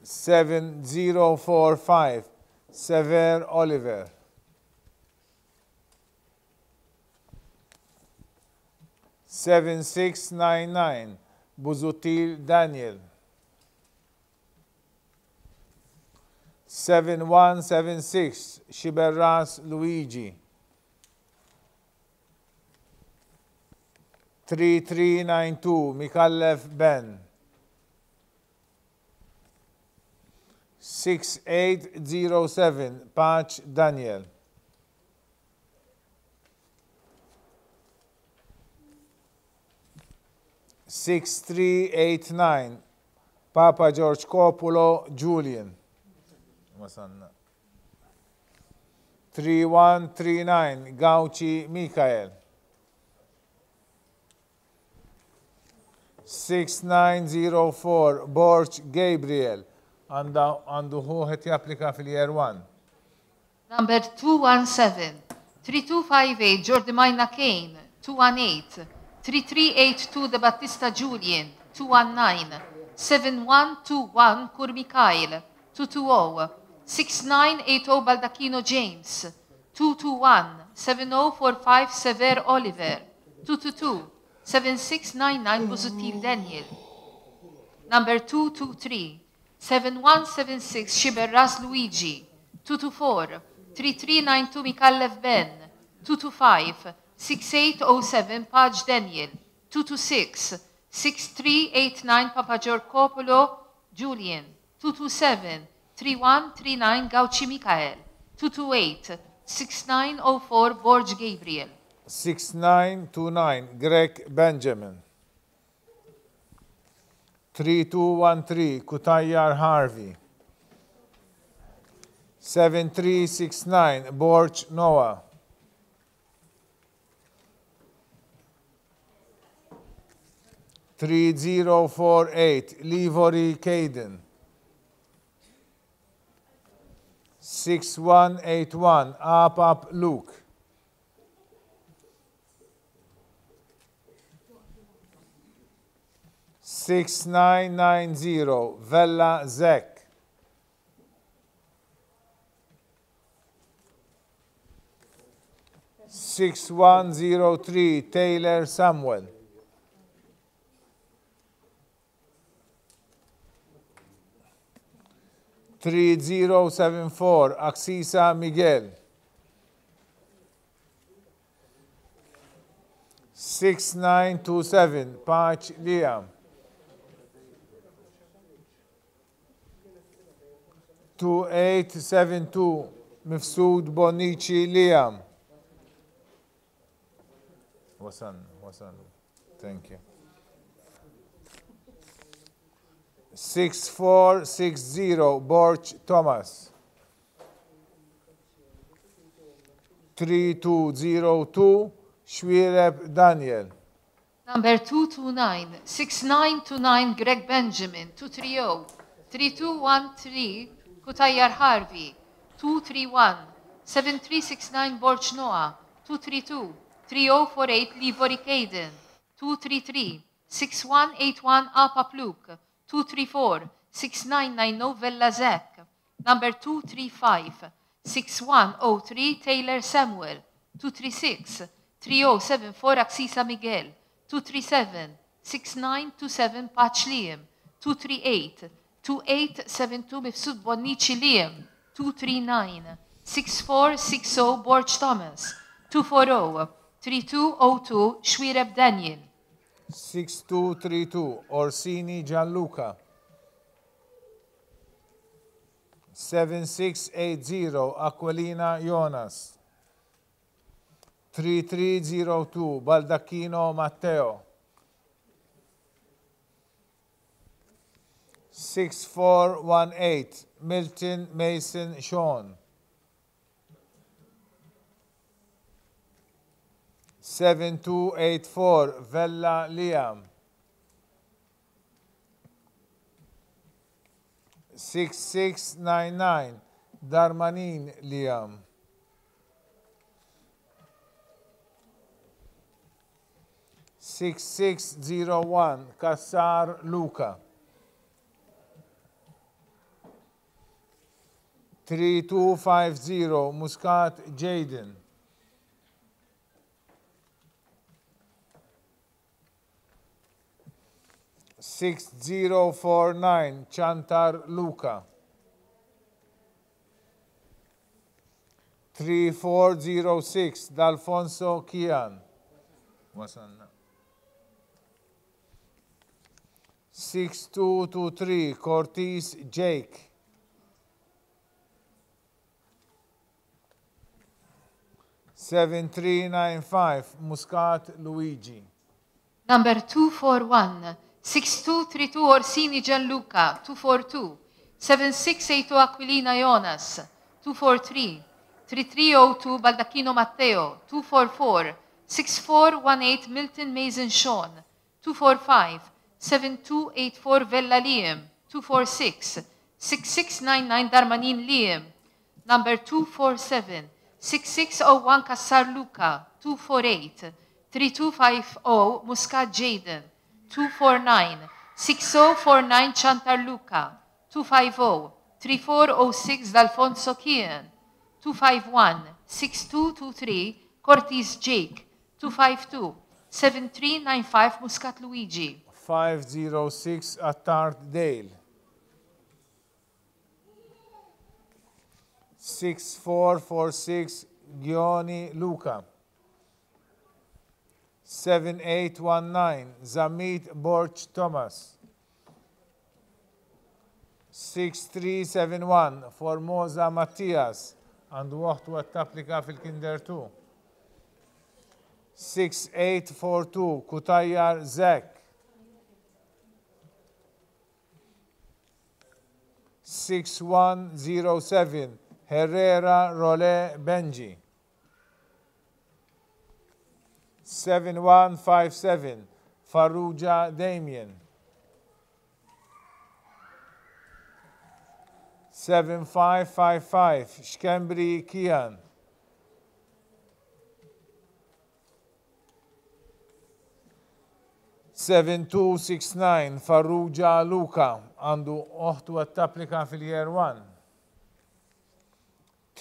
7045 Sever Oliver. 7699 Buzutil Daniel. 7176 Shiberras Luigi. 3392 Mikallef Ben. 6807 Patch Daniel. 6389 Papa George Copulo Julian. 3139 Gauci Michael. 6904 Borch Gabriel għandu ħuħet japplika fil-Year 1. Number 217, 3258 Jordemina Kane, 218. 3382 De Battista Julian, 219. 7121 Kurmi Kyle, 220. 6980 Baldacchino James, 221. 7045 Sever Oliver. 222 7699 Busutil Daniel. Number 223 7176 Shiberras Luigi. 224 3392 Mikallef Ben. 225 6807 Paj Daniel. 226 6389 Papaggiorcopolo Julian. 227 3139 Gauci Michael. 228 6904 Borge Gabriel. 6929 Greg Benjamin. 3213 Kutayar Harvey. 7369 Borge Noah. 3048 Livory Caden. 6181 Apap Luke. 6990 Vella Zek. 6103 Taylor Samuel. 3074 Axisa Miguel. 6927 Pach Liam. 2872 Mifsud Bonici Liam. Wasan. Thank you. 6460 Borch Thomas. 3202 Shwireb Daniel. Number 229 6929 Greg Benjamin. 230 3213 Kutayar Harvey. 231 7369 Borch Noah. 232 3048 Livory Caden. 233 6181 Apap Luke. 234 6990 Vella Zek. Number 235 6103 Taylor Samuel. 236 3074 Axisa Miguel. 237 6927 Pach Liam. 238 2872 Mifsud Bonici Liam. 239 6460 Borch Thomas. 240 3202 Shwireb Daniel. 6232 Orsini Gianluca. 7680 Aquilina Jonas. 3302 Baldacchino Matteo. 6418 Milton Mason Sean. 7284 Vella Liam. 6699 Darmanin Liam. 6601 Kassar Luca. 3250 Muscat Jaden. 6049 Chantar Luca. 3406 D'Alfonso Kian. 6223 Cortez Jake. 7395 Muscat Luigi. Number 241 6232 Orsini Gianluca. 242 7682 Aquilina Jonas. 243 3302 Baldacchino Matteo. 244 6418 Milton Mason Sean. 245 7284 Vella Liam. 246 6699 Darmanin Liam. Number 247 6601 Kassar Luca. 248 3250 Muscat Jaden. 249 6049 Chantar Luca. 250 3406 D'Alfonso Kian. 251 6223 Cortez Jake, 252. 7395 Muscat Luigi. 506 Attard Dale. 6446 Gioni Luca. 7819 Zamit Borch Thomas. 6371 Formosa Mattias għandu waħtu għat-tapplika fil-Kinder 2. 6842 Kutajjar Zek. 6107 Herrera Role Benji. 7157 Farrugia Damien. 7555 Shkembri Kian. 7269 Farrugia Luca għandu oħtu għat-tapplika fil-Year 1.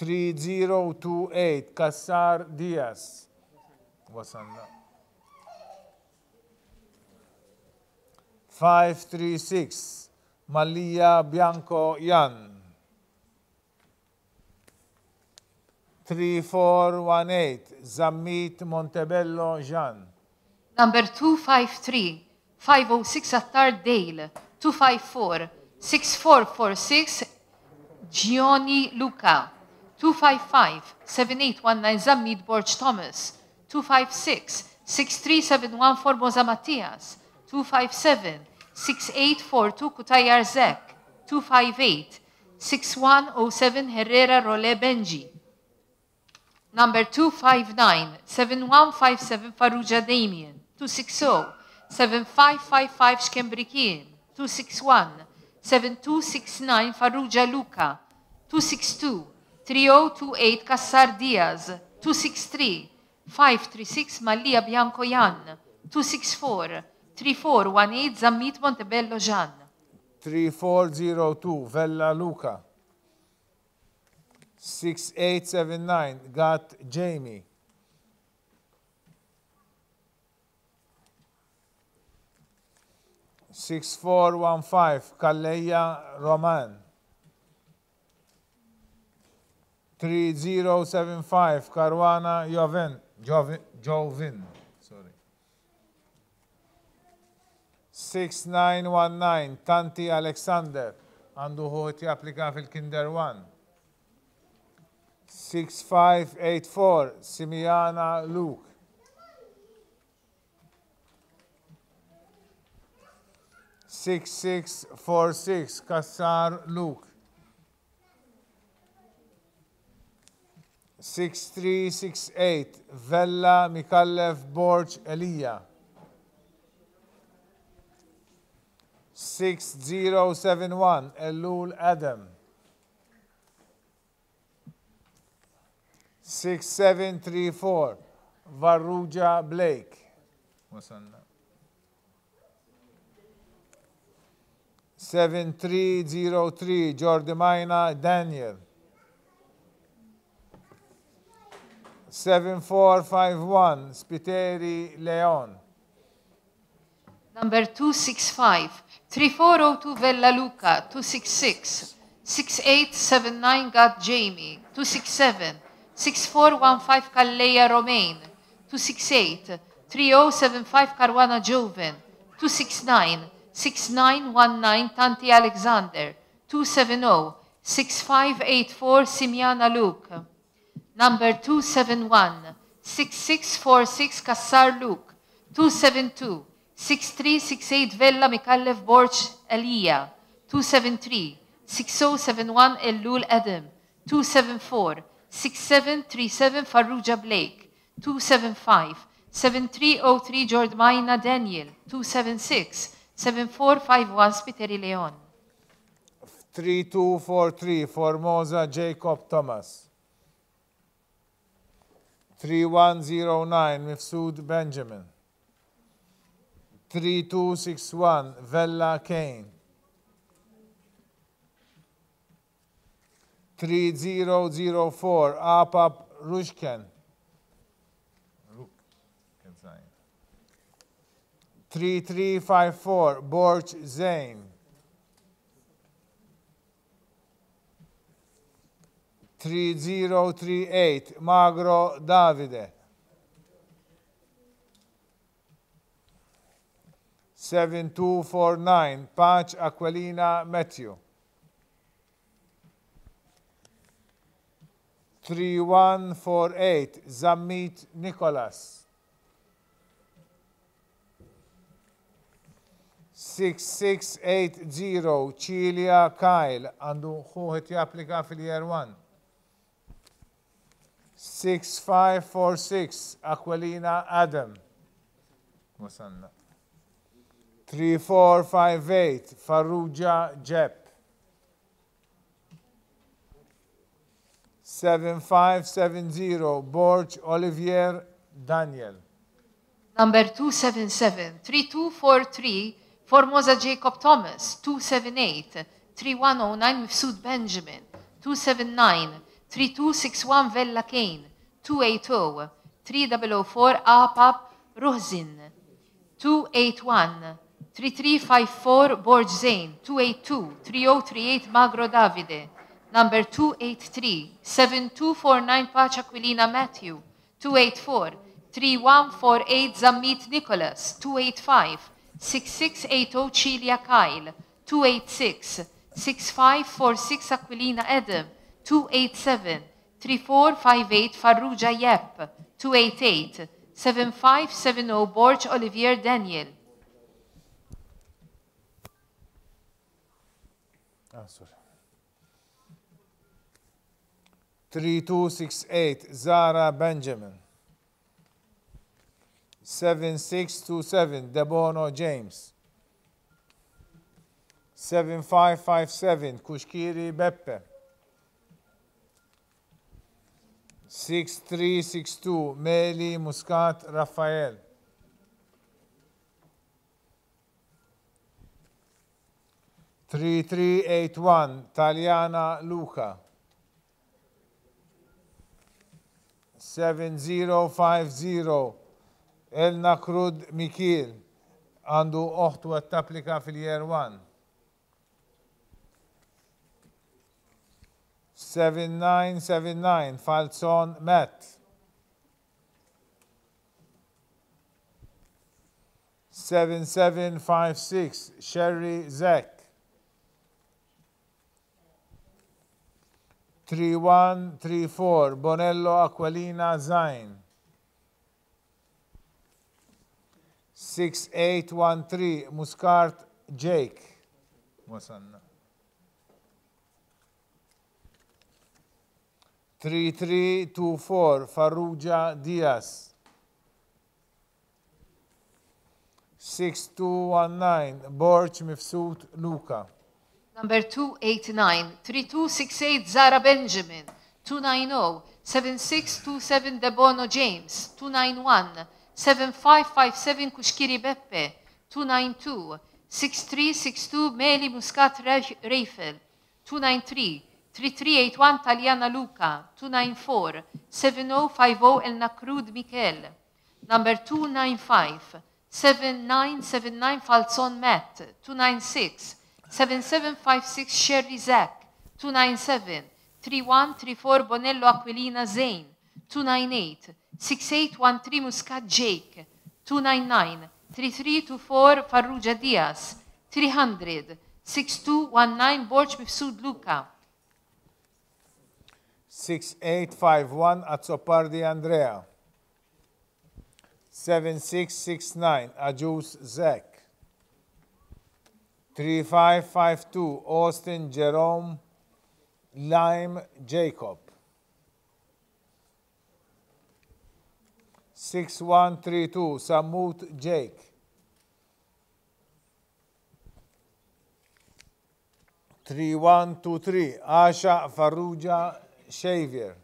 3028 Kassar Diaz. Wasanna. 536 Mallia Bianco Jan. 3418 Zammit Montebello Jean. Number 253, 506 Attard Dale, 254, 6446 Gioni Luca, 255, 7819 Zammit Borch Thomas, 256, 6371 Formosa Mattias, 257, 6842 Kutajjar Zek, 258, 6107 Herrera Role Benji. Number 259, 7157 Farrugia Damien, 260, 7555 Shkembrikin, 261, 7269 Farrugia Luca, 262, 3028 Kassar Diaz, 263, 536 Mallia Bianco Jan, 264, 3418 Zammit Montebello Jan. 3402 Vella Luca. 6879 got Jamie. 6415 Kalleja Roman. 3075 Caruana Jovin. Sorry. 6919 Tanti Alexander għandu ħoti applika fil-Kinder 1. 6584 Simiana Luke. 6646 Kassar Luke. 6368 Vella Mikallef Borch Elia. 6071 Elul Adam. 6734 Varrugia Blake. Wasanna. 7303 Jordimina Daniel. 7451 Spiteri Leon. Number 265, 3402 Vella Luca, 266, 6879 got Jamie, 267, 6415 Calleja Romain, 268, 3075 Caruana Joven, 269, 6919 Tanti Alexander, 270, 6584 Simiana Luke. Number 271, 6646 Kassar Luke, 272, 6368 Vella Mikallef Borch Elia, 273, 6071 Elul Adam, 274, 6737 Farrugia Blake, 275, 7303 Jordmina Daniel, 276, 7451 Spiteri Leon. 3243 Formosa Jacob Thomas. 3109 Mifsud Benjamin. 3261 Vella Kane. 3004 Apap Rushken. 3354 Borch Zain. 3038 Magro Davide. 7249 Patch Aquilina Matthew. 3148 Zammit Nicholas. 6680 Cilia Kyle għandu xuħet japplika fil-year 1. 6546 Aquilina Adam. Wasanna. 3458 Farrugia Jep. 7570 Borch Olivier Daniel. Number 277, 3243, Formosa Jacob Thomas, 278, 3109 Mifsud Benjamin, 279, 3261 Vella Kane, 280, 3004 Apap Ruhzin, 281, 3354 Borj Zain, 282, 3038 Magro Davide, number 283, 7249 Pacha Aquilina Matthew, 284, 3148 Zammit Nicholas, 285, 6680 Cilia Kyle, 286, 6546 Aquilina Adam, 287, 3458 Farrugia Yep, 288, 7570 Borch Olivier Daniel. Sorry. 3268 Zara Benjamin. 7627 Debono James. 7557 Kushkiri Beppe. 6362 Meli Muscat Rafael. 3381 Taliana Luca. 7050 Elna Krud Mikil għandu oħtu għat tapplika fil-year 1. 7979 Falzon Matt. 7756 Sherry Zek. 3134 Bonello Aquilina Zain. 6813 Muscart Jake. Wasanna. 3324 Farrugia Diaz. 6219 Borch Mifsud Luca. Number 289, 3268 Zara Benjamin, 290, 7627 Debono James, 291, 7557 Kushkiri Beppe, 292, 6362 Meli Muscat Reifel, 293, 3381 Taliana Luca, 294, 7050 El Nakrud Mikel. Number 295, 7979 Falzon Matt, 296, 7756 Sherry Zach, 297, 3134 Bonello Aquilina Zain, 298, 6813 Muscat Jake, 299, 3324 Farrugia Diaz, 300, 6219 Borch Mifsud Luca. 6851 Azzopardi Andrea. 7669 Ajus Zach. 3552 Austin Jerome Lime Jacob. 6132 Samut Jake. 3123 Asha Farrugia Xavier.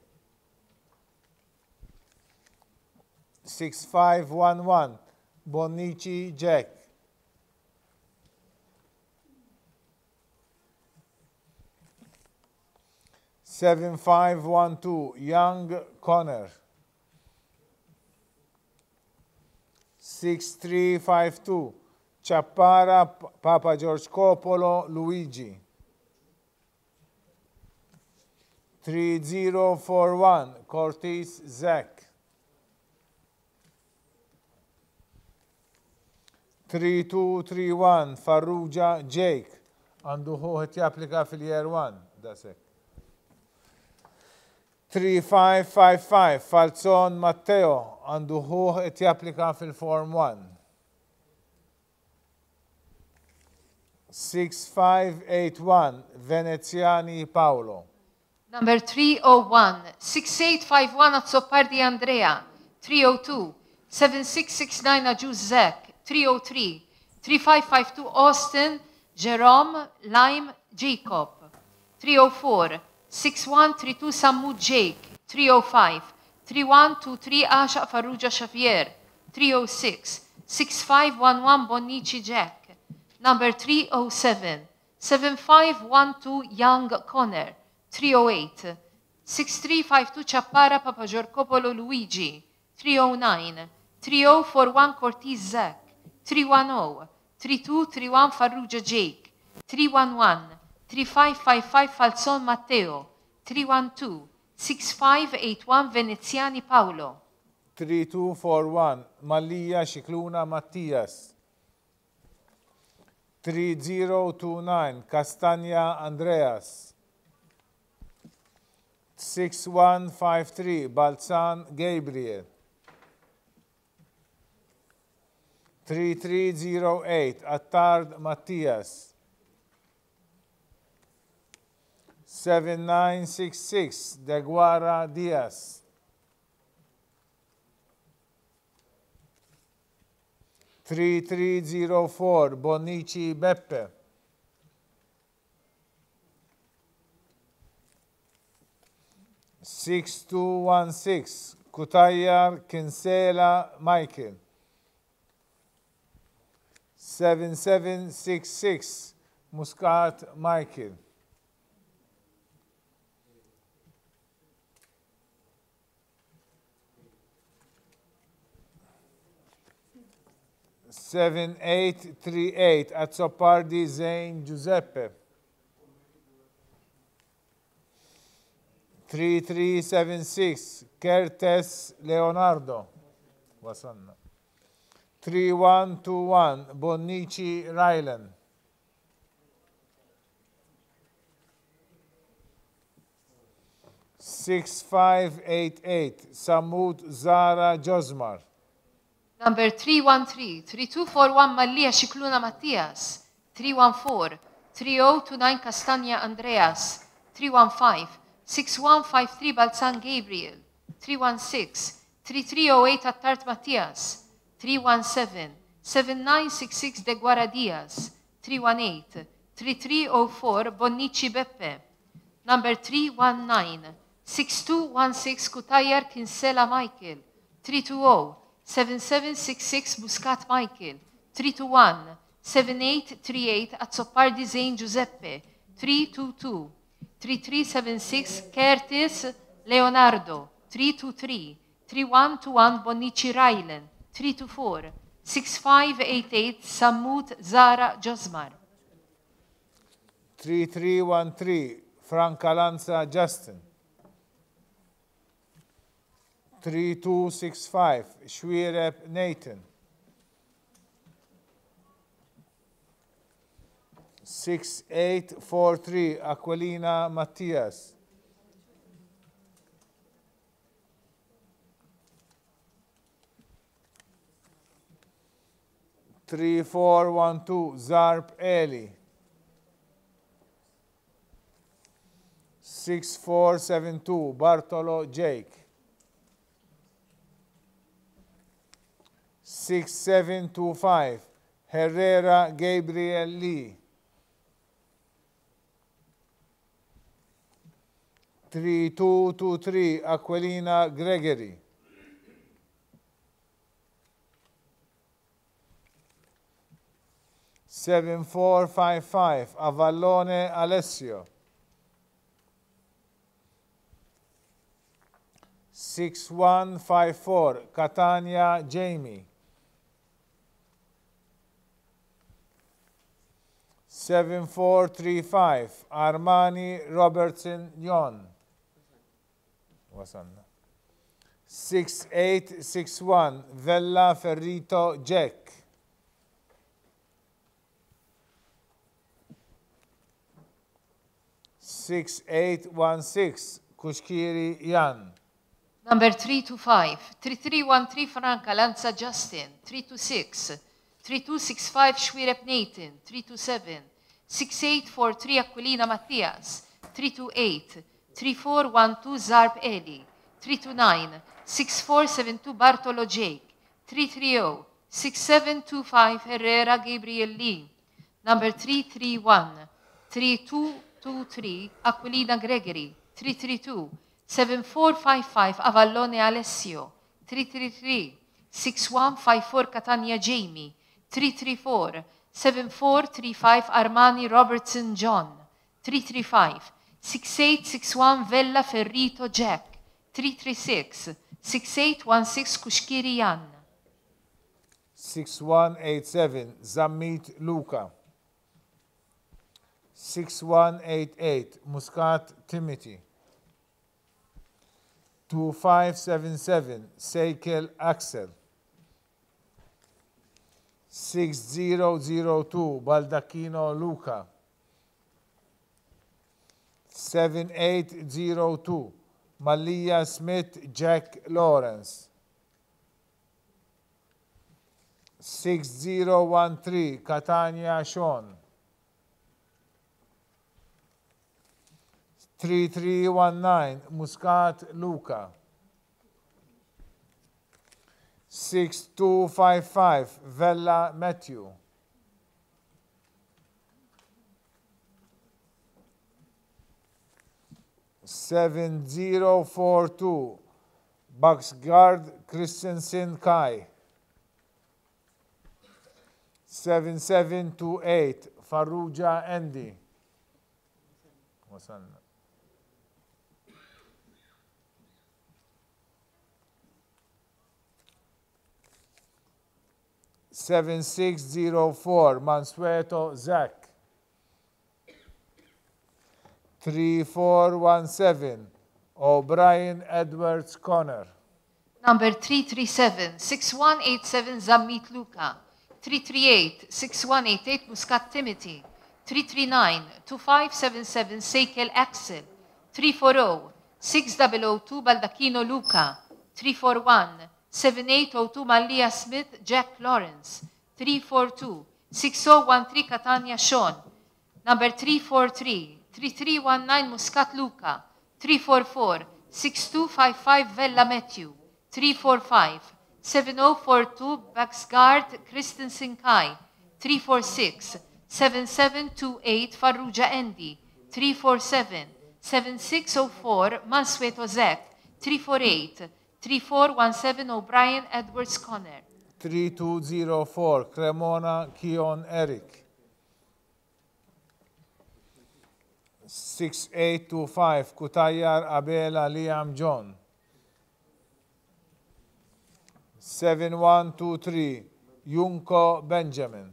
6511 Bonici Jack. 7512 Young Connor. 6352 Chappara Papa George Copolo Luigi. 3041 Cortez Zach. 3231 Farrugia Jake. Għandu ħuħet japplika fil-year 1. Dasek. 3555 Falzon Matteo. Għandu ħuħet japplika fil-form 1. 6581 Veneziani Paolo. Number 301, 6851 Azzopardi Andrea. 302, 7669 Ajuz Zek. 303, 3552 Austin Jerome Lime Jacob. 304, 6132 Sammu Jake. 305, 3123 Asha Farrugia Xavier. 306, 6511 Bonici Jack. Number 307, 7512 Young Connor. 308, 6352 Chappara Papa Giorcopolo Luigi. 309, 3041 Cortez Zach. 310, 3231 Farrugia Jake. 311, 3555 Falzon Matteo. 312, 6581 Veneziani Paolo. 3241 Mallia Cicluna Mattias. 3029 Castagna Andreas. 6153 Balzan Gabriel. 3308 Attard Mattias. 7966 Deguara Diaz. 3304 Bonici Beppe. 6216 Kutayar Kinsela Michael. 7766 Muscat Michael. 7838 Azzopardi Zain Giuseppe. 3376 Kertes Leonardo. Wasanna. 3121 Bonici Rylan. 6588 Samut Zara Josmar. Number 313, 3241 Mallia Cicluna Mattias. 314, 3029 Castagna Andreas. 315, 6153 Balzan Gabriel. 316, 3308 Attart Mattias. 317, 7966 De Guara Diaz. 318, 3304 Bonici Beppe. Number 319, 6216 Kutayar Kinsela Michael. 320, 7766 Muscat Michael. 321, 7838 Azzopardi Zain Giuseppe. 322, 3376 Curtis Leonardo. 323, 3121 Bonici Rylan. 324, 6588 Samut Zara Josmar. 3313 Francalanza Justin. 3265 Shwirep Nathan. 6843 Aquilina Matthias. 3412 Zarp Eli. 6472 Bartolo Jake. 6725 Herrera Gabriel Lee. 3223 Aquilina Gregory. 7455 Avallone Alessio. 6154 Catania Jamie. 7435 Armani Robertson Jon. Wasanna. 6861 Vella Ferrito Jack. 6816 Kushkiri Jan. Number 325, 3313 Franca Lanza Justin, 326, 3265 Shwirep Nathan, 327, 6843 Aquilina Mattias, 328, 3412 Zarb Eli, 329, 6472 Bartolo Jake, 330, 6725 Herrera Gabriel Lee, number 331, 3223 Aquilina Gregory, 332, 7455 Avallone Alessio, 333, 6154 Catania Jamie, 334, 7435 Armani Robertson John, 335, 6861 Vella Ferrito Jack, 336, 6816 Kushkiri Jan. 6187 Zammit Luca. 6188 Muscat Timothy. 2577 Seikel Axel. 6002 Baldacchino Luca. 7802 Malia Smith Jack Lawrence. 6013 Catania Sean. 3319 Muscat Luca. 6255 Vella Matthew. 7042 Bucksguard Christensen Kai. 7728 Farrugia Andy. وصلنا. 7604 Mansueto Zach. 3417 O'Brien Edwards Connor. Number 337, 6187 Zammit Luca. 338, 6188 Muscat Timothy. 339, 2577 Seikel Axel. 340, 6002 Baldacchino Luca. 341, 7802 Malia Smith Jack Lawrence. 342, 6013 Catania Sean. Number 343, 3319 Muscat Luca. 344, 6255 Vella Matthew. 345, 7042 Bucksguard Christensen Kai. 346, 7728 Farrugia Andy. 347, 7604 Mansueto Zek. 348, 3417 O'Brien Edwards Connor. 3204 Cremona Kion Eric. 6825 Kutayar Abela Liam John. 7123 Yunko Benjamin.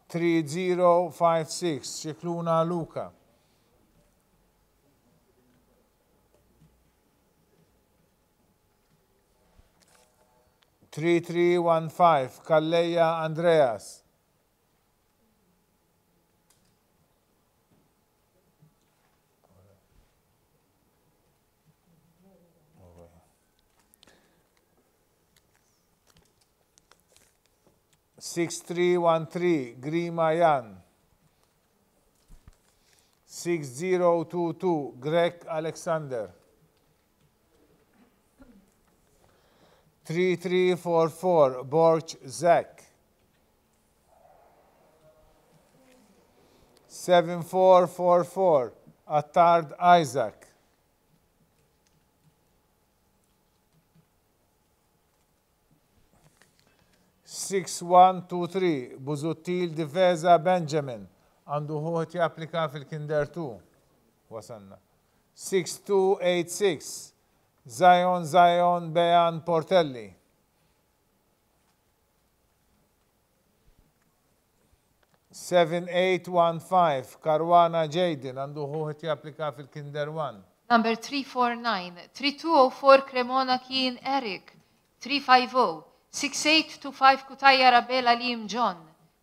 3056 Shikluna Luca. 3315 Kalleya Andreas. 6313 Grima Jan. 6022 Greg Alexander. 3344 Borch Zach. 7444 Attard Isaac. 6123 Buzuttil Diveza Benjamin. Għandu ħuħt japplika fil-Kinder 2. Wasanna. 6286 Zion Bejan Portelli. 7815 Karwana Jaden għandu ħuħet japplika fil-Kinder 1. Number 349, 3204 Cremona Keen Eric, 350, 6825 Kutaya Rabel Alim John,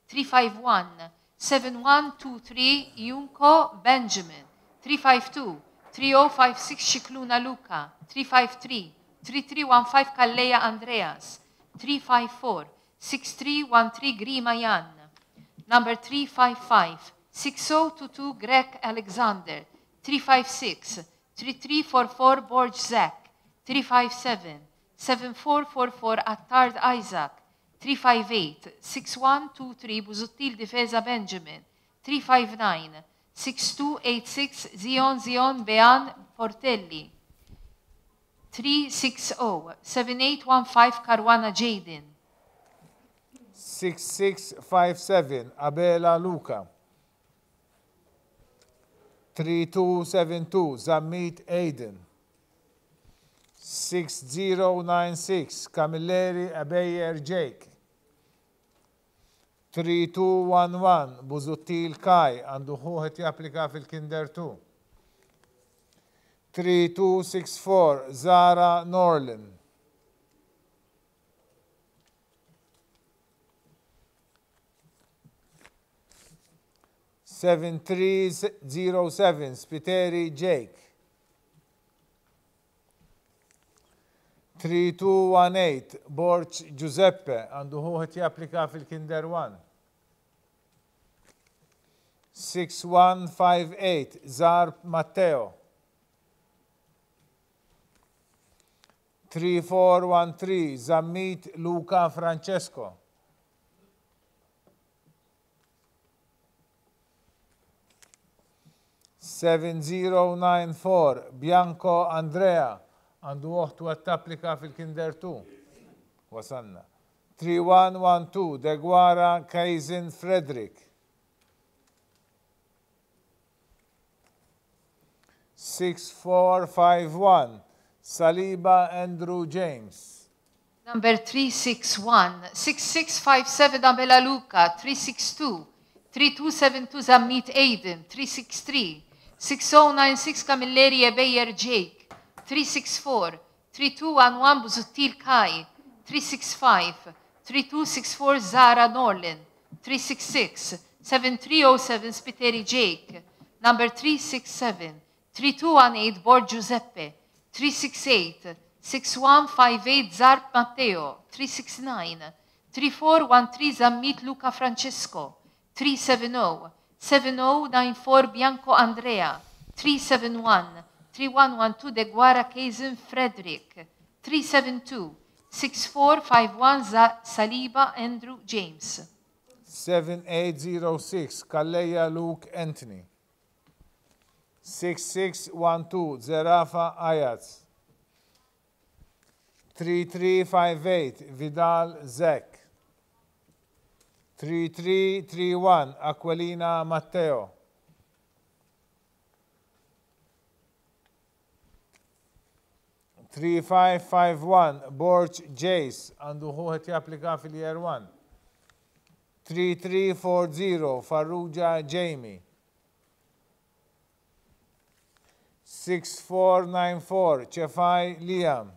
351, 7123 Yunko Benjamin, 352, 3056 Shikluna Luca, 353, 3315 Kalleja Andreas, 354, 6313 Grima Jan, number 355, 6022 Greg Alexander, 356, 3344 Borj Zach, 357, 7444 Attard Isaac, 358, 6123 Buzuttil Difesa Benjamin, 359, 6286 Zion Bean Portelli, 360, 7815 Karwana Jaden, 6657 Abela Luca, 3272 Zammit Aiden, 6096 Camilleri Abeyer Jake, 3211 Buzuttil Kai għandu ħuħet japplika fil-Kinder 2, 3264 Zara Norlin, 7307 Spiteri Jake, 3218 Borch Giuseppe għandu ħuħet japplika fil-Kinder 1, 6158 Zar Matteo, 3413 Zammit Luca Francesco, 7094 Bianco Andrea għandu uħtu għat-tapplika fil-Kinder 2. Wasanna. 3112 Deguara Kaizen Frederick. 6451 Saliba Andrew James. number 361, 6657 Abela Luca, 362, 3272 Zammit Aiden, 363, 6096 Camilleri Ebeyer Jake, 364, 3211 Buzuttil Kai, 365, 3264 Zara Norlin, 366, 7307 Spiteri Jake, number 367, 3218 Bord Giuseppe, 368, 6158 Zarp Matteo, 369, 3413 Zammit Luca Francesco, 370, 7094 Bianco Andrea, 371, 3112 Deguara Kaizen Frederick, 372, 6451 Saliba Andrew James. 7806 Kalleja Luke Anthony. 6612 Zerafa Ayats. 3358 Vidal Zek. 3331 Aquilina Matteo. 3551 Borch Jace għandu ħuħet japplika fil-Year 1. 3340 Farrugia Jamie. 6494 Chefai Liam.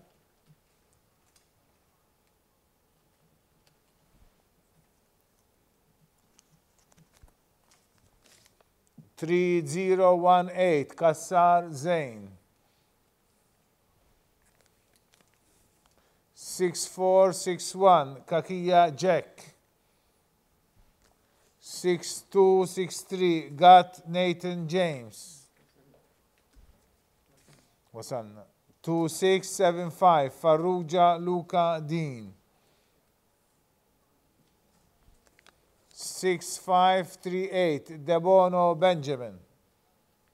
3018 Kassar Zain. 6461 Kakia Jack. 6263 Gat Nathan James. Wasanna. 2675 Farrugia Luca Dean. 6538 Debono Benjamin.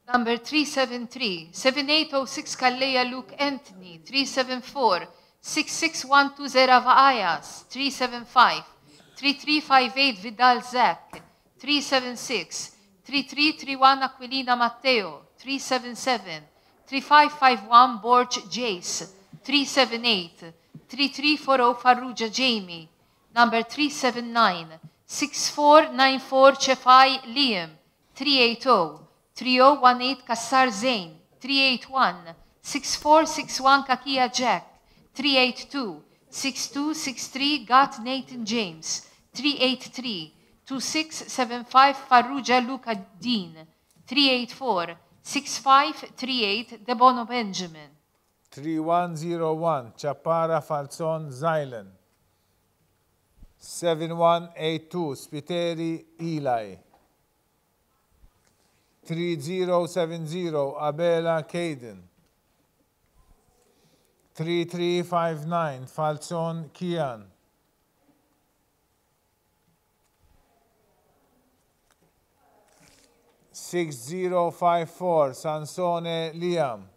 Number 373, 7806 Kalleja Luke Anthony, 374, 6612 Zerava Ayas, 375, 3358 Vidal Zach, 376, 3331 Aquilina Matteo, 377, 3551 Borch Jace, 378, 3340 Farrugia Jamie, number 379, 6494 Chefai Liam, 380. 3018 Kassar Zain, 381. 6461 Kakia Jack, 382. 6263 Got Nathan James, 383. 2675 Farrugia Luca Dean, 384. 6538 Debono Benjamin. 3101 Chapara Falzon Zylen. 7182 Spiteri Eli. 3070 Abela Caden. 3359 Falzon Kian. 6054 Sansone Liam.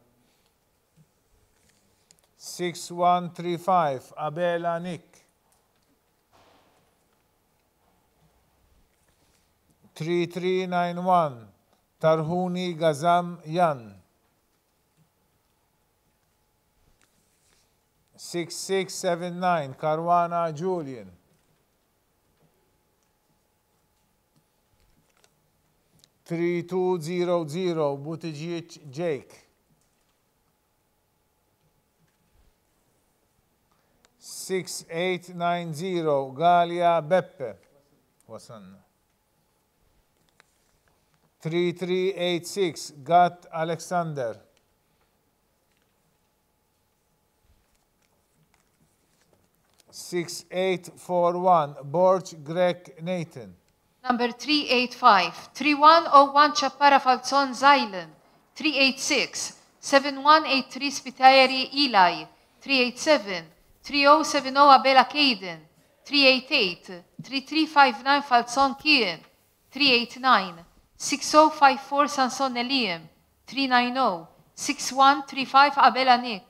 6135 Abela Nick. 3391 Tarhuni Gazam Yan. 6679 Karwana Julian. 3200 Buttigieg Jake. 6890 Galia Beppe. Wasanna. 3386 Gat Alexander. 6841 Borch Greg Nathan. Number 385, 3101 Chapara Falzon Zylen, 386, 7183 Spiteri Eli, 387, 3070 Abela Caden, 388, 3359 Falzon Kien, 389, 6054 Sanson Eliam, 390, 6135 Abela Nick.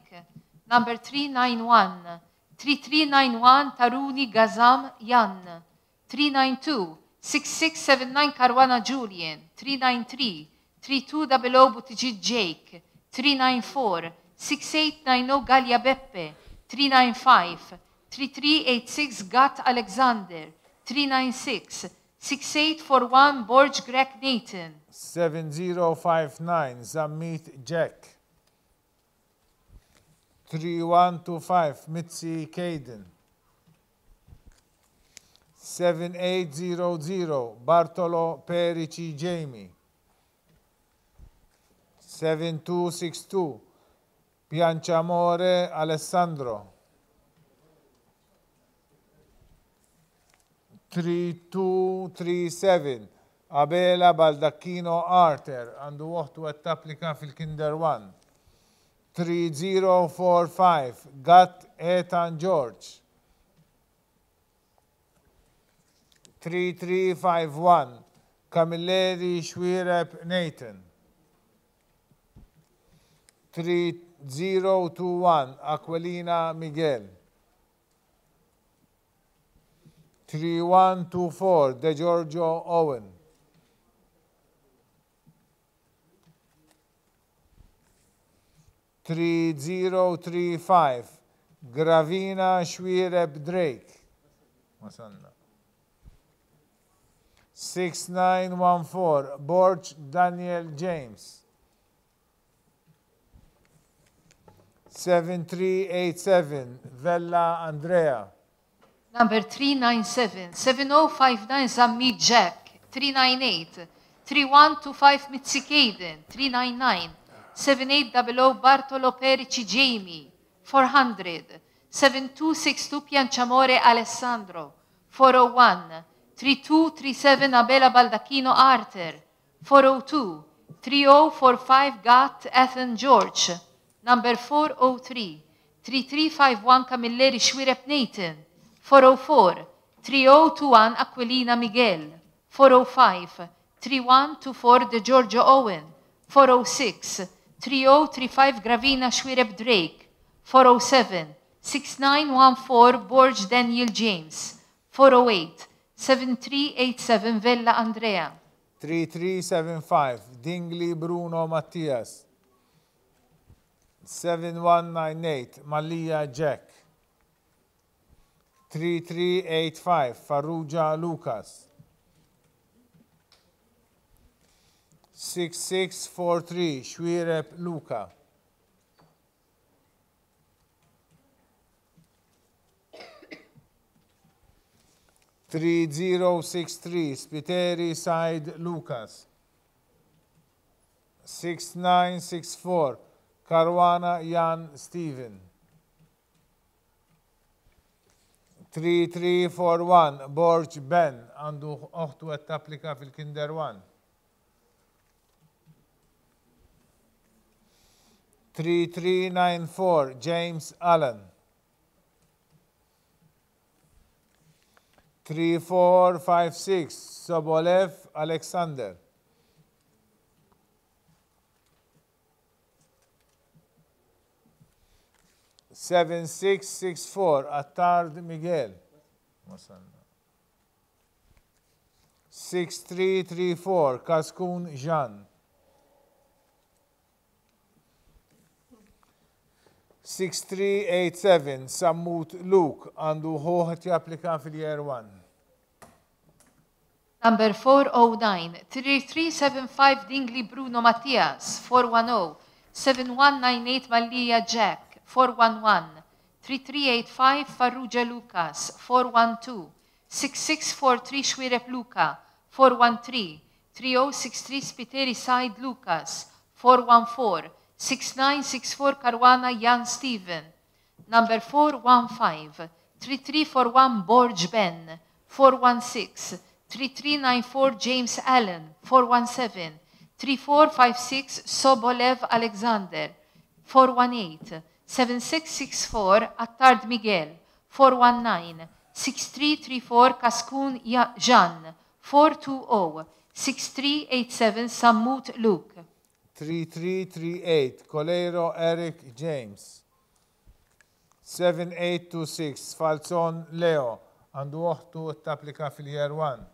Number 391, 3391 Taruni Gazam Yan, 392, 6679 Karwana Julian, 393, 3200 Buttigieg Jake, 394, 6890 Galia Beppe, 395, 3386 Gat Alexander, 396, 6841 Borge Greg Nathan, 7059 Zammit Jack. 3125 Mitzi Caden. 7800 Bartolo Perici Jamie. 7262 Pianciamore Alessandro. 3237 Abela Baldacchino Arter għandu waħtu għed tapplika fil-Kinder 1. 3045 Gat Ethan George. 3351 Camilleri Schwireb Nathan. 3021 Aquilina Miguel. 3124 De Giorgio Owen. 3035 Gravina Schwireb Drake. Wasanna. 6914 Borch Daniel James. 7387 Vella Andrea. Number 397, 7059 Zammi Jack, 398, 3125 Mitzi Caden, 399, 7800 Bartolo Perici Jamie, 400, 7262 Pianciamore Alessandro, 401, 3237 Abela Baldacchino Arter, 402, 3045 Gat Ethan George, number 403, 3351 Camilleri Schwireb Nathan, 404, 3021 Aquilina Miguel, 405, 3124 De Giorgio Owen, 406, 3035 Gravina Schwireb Drake, 407, 6914 Borge Daniel James, 408, 7387 Vella Andrea. 3375 Dingley Bruno Mattias. 7198 Malia Jack. 3385 Farrugia Lucas. 6643 Xwireb Luca. 3063 Spiteri Said Lucas. 6964 Karwana Jan Steven. 3341 Borg Ben għandu oħtu qed tapplika fil-Kinder 1. 3394 James Allen. 3456 Sobolev Alexander. 7664 Attard Miguel. 6334 Kaskun Jean. 6387 Sammut Luke għandu ħoħet japplika fil-Year 1. Number 409, 3375 Dingley Bruno Mattias, 410, 7198 Mallia Jack, 411, 3385 Farrugia Lucas, 412, 6643 Xwireb Luca, 413, 3063 Spiteri Said Lucas, 414, 6964 Karwana Jan Steven. Number 415, 3341 Borg Ben, 416, 3394 James Allen, 417, 3456 Sobolev Alexander, 418, 7664 Attard Miguel, 419, 6334 Kaskun Jean, 420, 6387 Sammut Luke. 3338 Colero Eric James. 7826 Falzon Leo għandu oħtu t-applika fil-Year 1.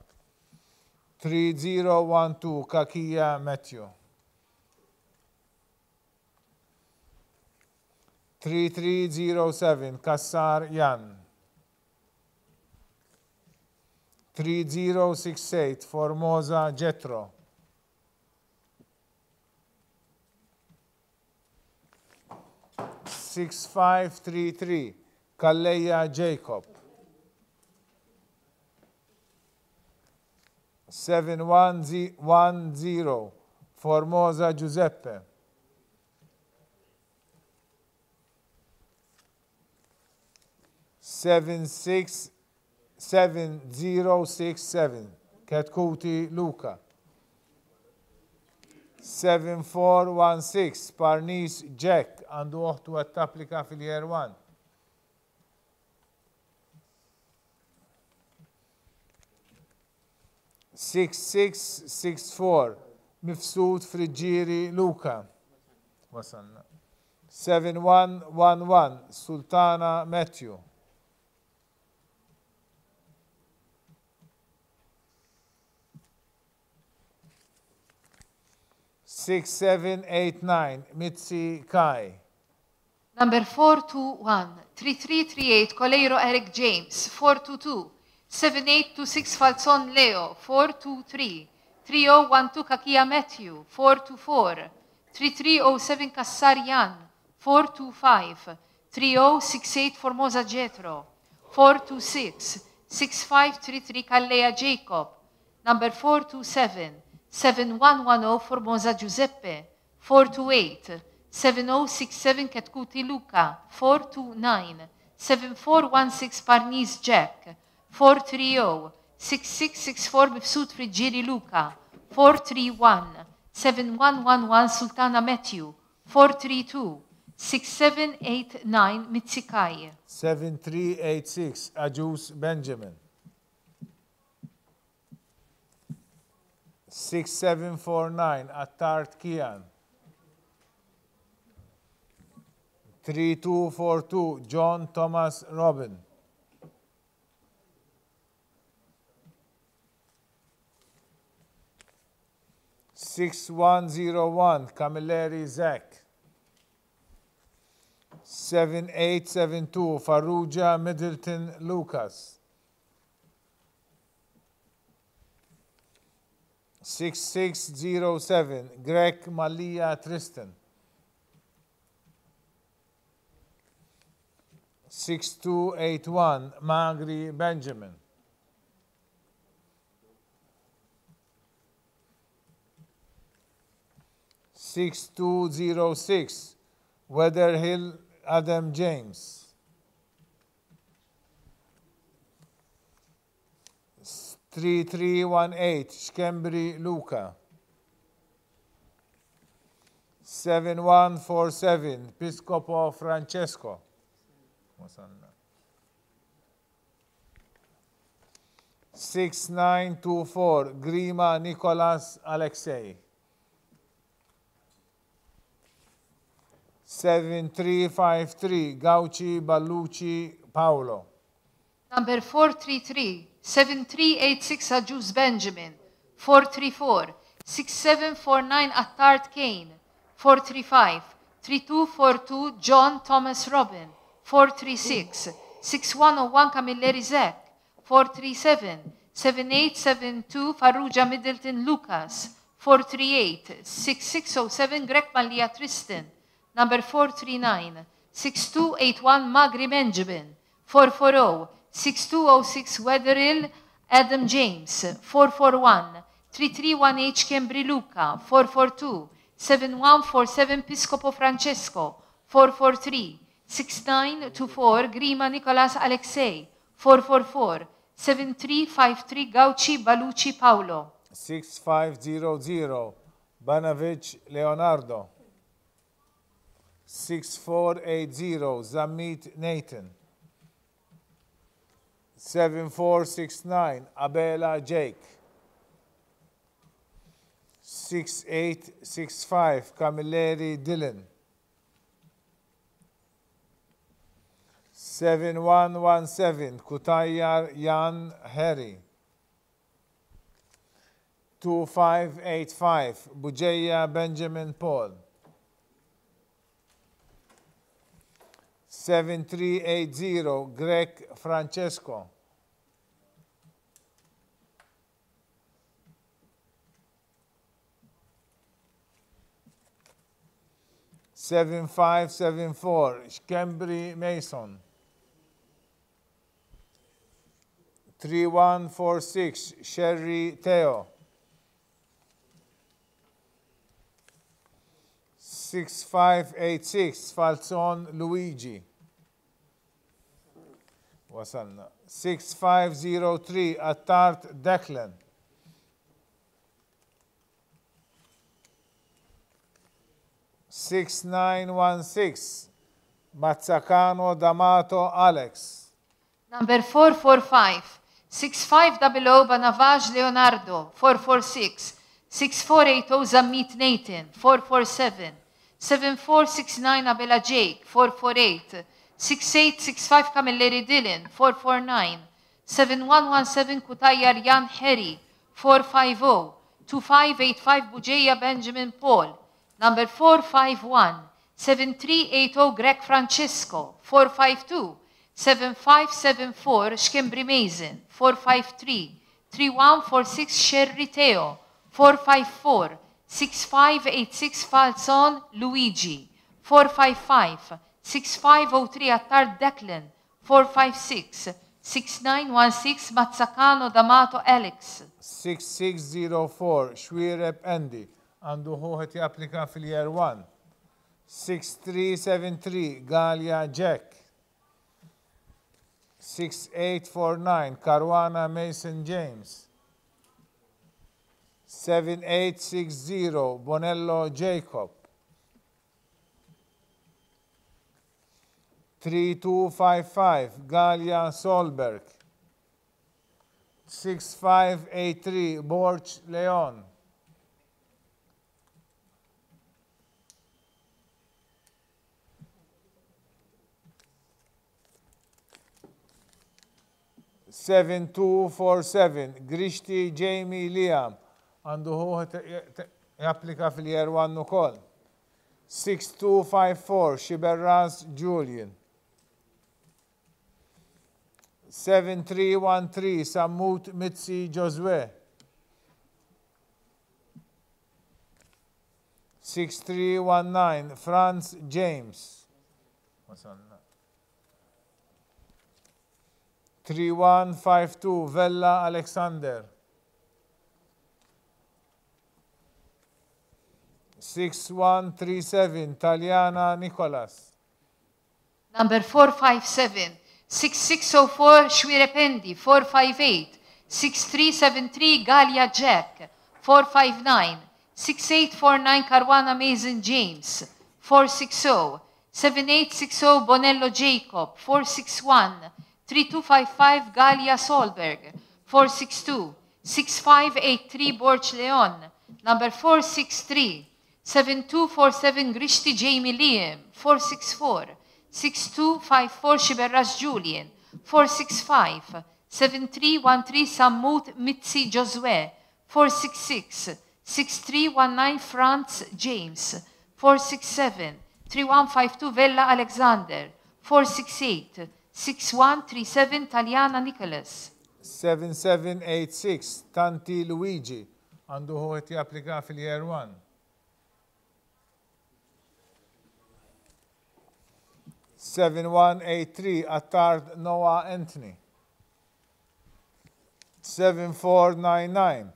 3012 Kakia Matthew. 3307 Kassar Jan. 3068 Formosa Jetro. 6533 Kalleja Jacob. 7110 Formosa Giuseppe. 7067 Ketkuti Luca. 7416 Parnis Jack għandu oħtu għat tapplika fil-Year 1. 6664 Mifsud Friġġieri Luca. 7111 Sultana Matthew. 6789 Mitzi Kai. Number 421, 3338 Coleiro Eric James, 422, 7826 Falzon Leo, 423, 3012 Kakia Matthew, 424, 3307 Kassar Jan, 425, 3068 Formosa Jetro, 426, 6533 Kalleja Jacob, number 427, 7110 Formosa Giuseppe, 428, 7067 Ketkuti Luca, 429, 7416 Parnis Jack, 430, 6664 Mifsud Friġġieri Luca, 431, 7111 Sultana Matthew, 432, 6789 Mitzikai. 7386 Ajus Benjamin. 6749 Attard Kian. 3242 John Thomas Robin. 6101 Camilleri Zach. 7872 Farrugia Middleton Lucas. 6607 Greg Malia Tristan. 6281 Magri Benjamin. 6206 Weatherhill Adam James. 3318 Schembri Luca. 7147 Piscopo Francesco. 6924 Grima Nicolas Alexei. 7353 Gauci Ballucci Paolo. Number 433, 7386 Ajuz Benjamin. 434, 6749 Attard Kane. 435, 3242 John Thomas Robin. 436, 6101 Camilleri Zek. 437, 7872 Farrugia Middleton Lucas. 438, 6607 Greg Malia Tristan. Number 439, 6281 Magri Benjamin. 440, 6206 Weatherhill Adam James. 441, 331H Cambri Luca. 442, 7147 Piscopo Francesco. 443, 6924 Grima Nicolas Alexei. 444, 7353 Gauci Balucci Paolo. 6500 Banavich Leonardo. 6480 Zamit Nathan. 7469 Abela Jake. 6865 Camilleri Dylan. 7117 Kutayar Jan Harry. 2585 Bujeya Benjamin Paul. 7380 Greg Francesco. 7574 Schembri Mason. 3146 Sherry Theo. 6586 Falzon Luigi. وصلنا. 6503 Attard Declan. 6916 Mazzacano D'Amato Alex. Number 445, 6500 Banavage Leonardo. 446, 6480 Zamit Nathan. 447, 7469 Abela Jake. 448, 6865 Camilleri Dylan. 449, 7117 Kutayar Jan Harry. 450, 2585 Bujeya Benjamin Paul. Number 451, 7380 Greg Francesco. 452, 7574 Schembri Mason. 453, 3146 Sherry Theo. 454, 6586 Falzon Luigi. 455, 6503 Attard Declan. 456, 6916 Mazzacano D'Amato Alex. 6604 Shwirep Andy. Għandu ħuħet japplika fil-year 1. 6373 Galia Jack. 6849 Caruana Mason James. 7860 Bonello Jacob. 3255 Galia Solberg. 6583 Borch Leon. 7247 Grishti Jamie Liam. Għandu ħuħet japplika fil-year 1 ukoll. 6254 Xiberraz Julian. 7313 Sammut Mitzi Josue. 6319 Franz James. 3152 Vella Alexander. 6137 Taliana Nicholas. Number 457, 6604 Shwirependi, 458, 6373 Galia Jack, 459, 6849 Caruana Mason James, 460, 7860 Bonello Jacob, 461, 3255 Galia Solberg, 462, 6583 Borch Leon, number 463, 7247 Grishti Jamie Liam, 464, 6254 Xiberraz Julian, 465, 7313 Sammut Mitzi Josue, 466, 6319 Franz James, 467, 3152 Vella Alexander, 468, 6137 Taliana Nicholas. 7786 Tanti Luigi. Għandu hu għet japplika fil-year 1. 7183 Attard Noah Anthony. 7499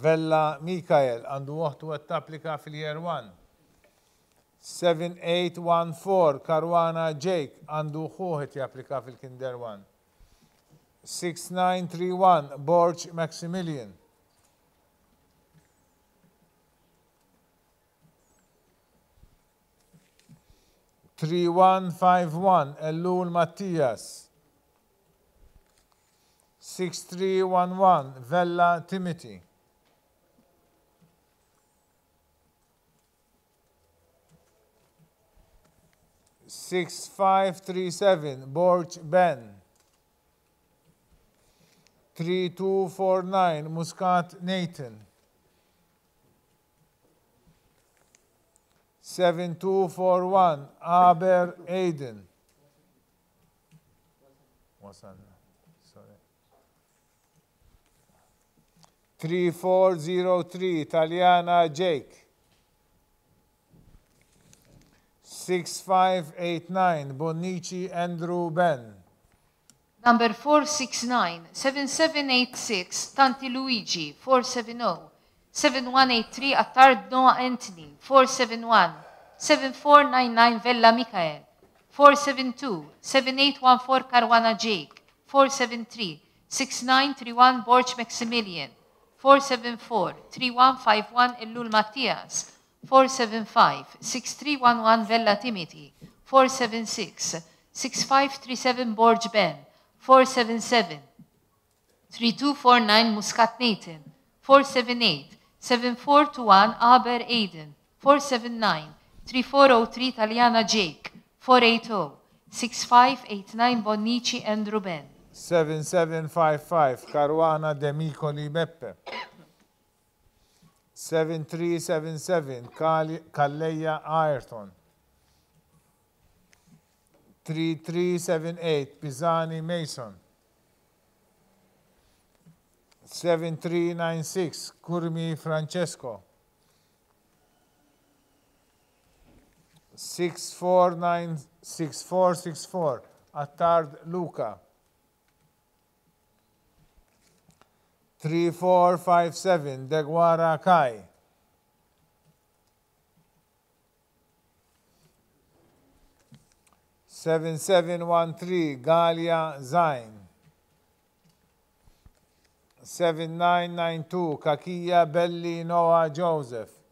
Vella Mikael għandu uħtu għet applika fil-year 1. 7814 Caruana Jake għandu uħet japplika fil-Kinder 1. 6931 Borch Maximilian. 3151 Ellul Mattias. 6311 Vella Timothy. 6537 Borch Ben. 3249 Muscat Nathan. 7241 Aber Aiden. What's on? Sorry. 3403 Taliana Jake. 6589 Bonici Andrew Ben. Number 469, 7786 Tanti Luigi, 470. 7183 Attard Noah Anthony, 471, 7499 Vella Michael, 472, 7814 Caruana Jake, 473, 6931 Borch Maximilian, 474, 3151 Ellul Mattias, 475, 6311 Vella Timothy, 476, 6537 Borch Ben, 477, 3249 Muscat Nathan, 478, 7421 Aber Aiden, 479, 3403 Taliana Jake, 480, 6589 Bonici Andrew Ben. 7755 Caruana Demicoli Beppe. 7377 Calleia Ayrton. 3378 Pisani Mason. 7396 Curmi Francesco. 6464 Attard Luca. 3457 Deguara Kai. 7713 Galia Zain. 7992 Kakia Belli Noah Joseph.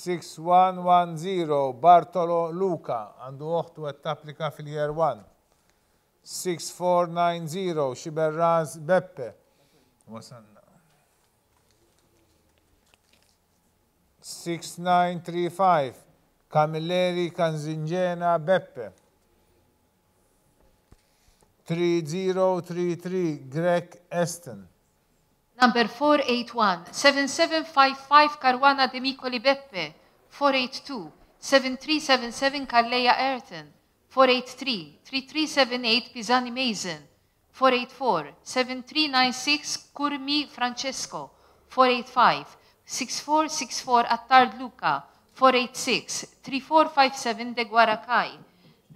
6110 Bartolo Luca għandu uħtu għed tapplika fil-year 1. 6490 Xiberraz Beppe. Wasanna. 6935 Camilleri Kanzingena Beppe. 3033 Greg Eston. Number 481, 7755 Caruana De Micoli Beppe. 482, 7377 Calleja Ayrton. 483, 3378 Pisani Mason. 484, 7396 Curmi Francesco. 485, 6464 Attard Luca. 486, 3457 De Guaracay.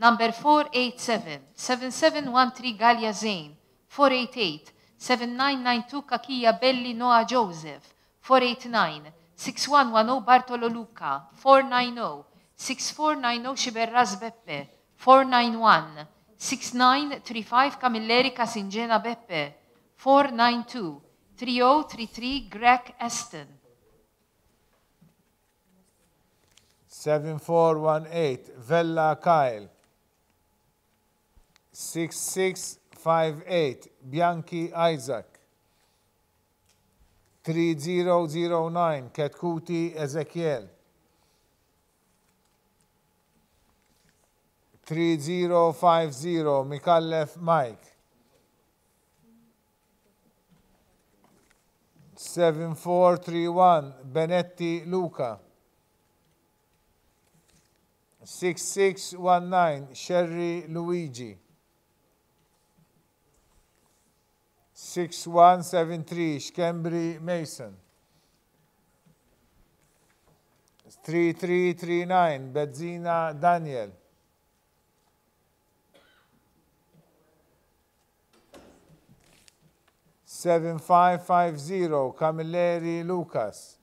Number 487, 7713 Galia Zane. 488, 7992 Kakia Belli Noah Joseph. 489, 6110 Bartolo Luca. 490, 6490 Shiberraz Beppe. 491, 6935 Camilleri Casingena Beppe. 492, 3033 Greg Eston. 7418 Vella Kyle. 6658 Bianchi Isaac. 3009 Ketkuti Ezekiel. 3050 Mikallef Mike. 7431 Benetti Luca. 6619 Sherry Luigi. 6173 Shkembri Mason. 3339 Benzina Daniel. 7550 Camilleri Lucas.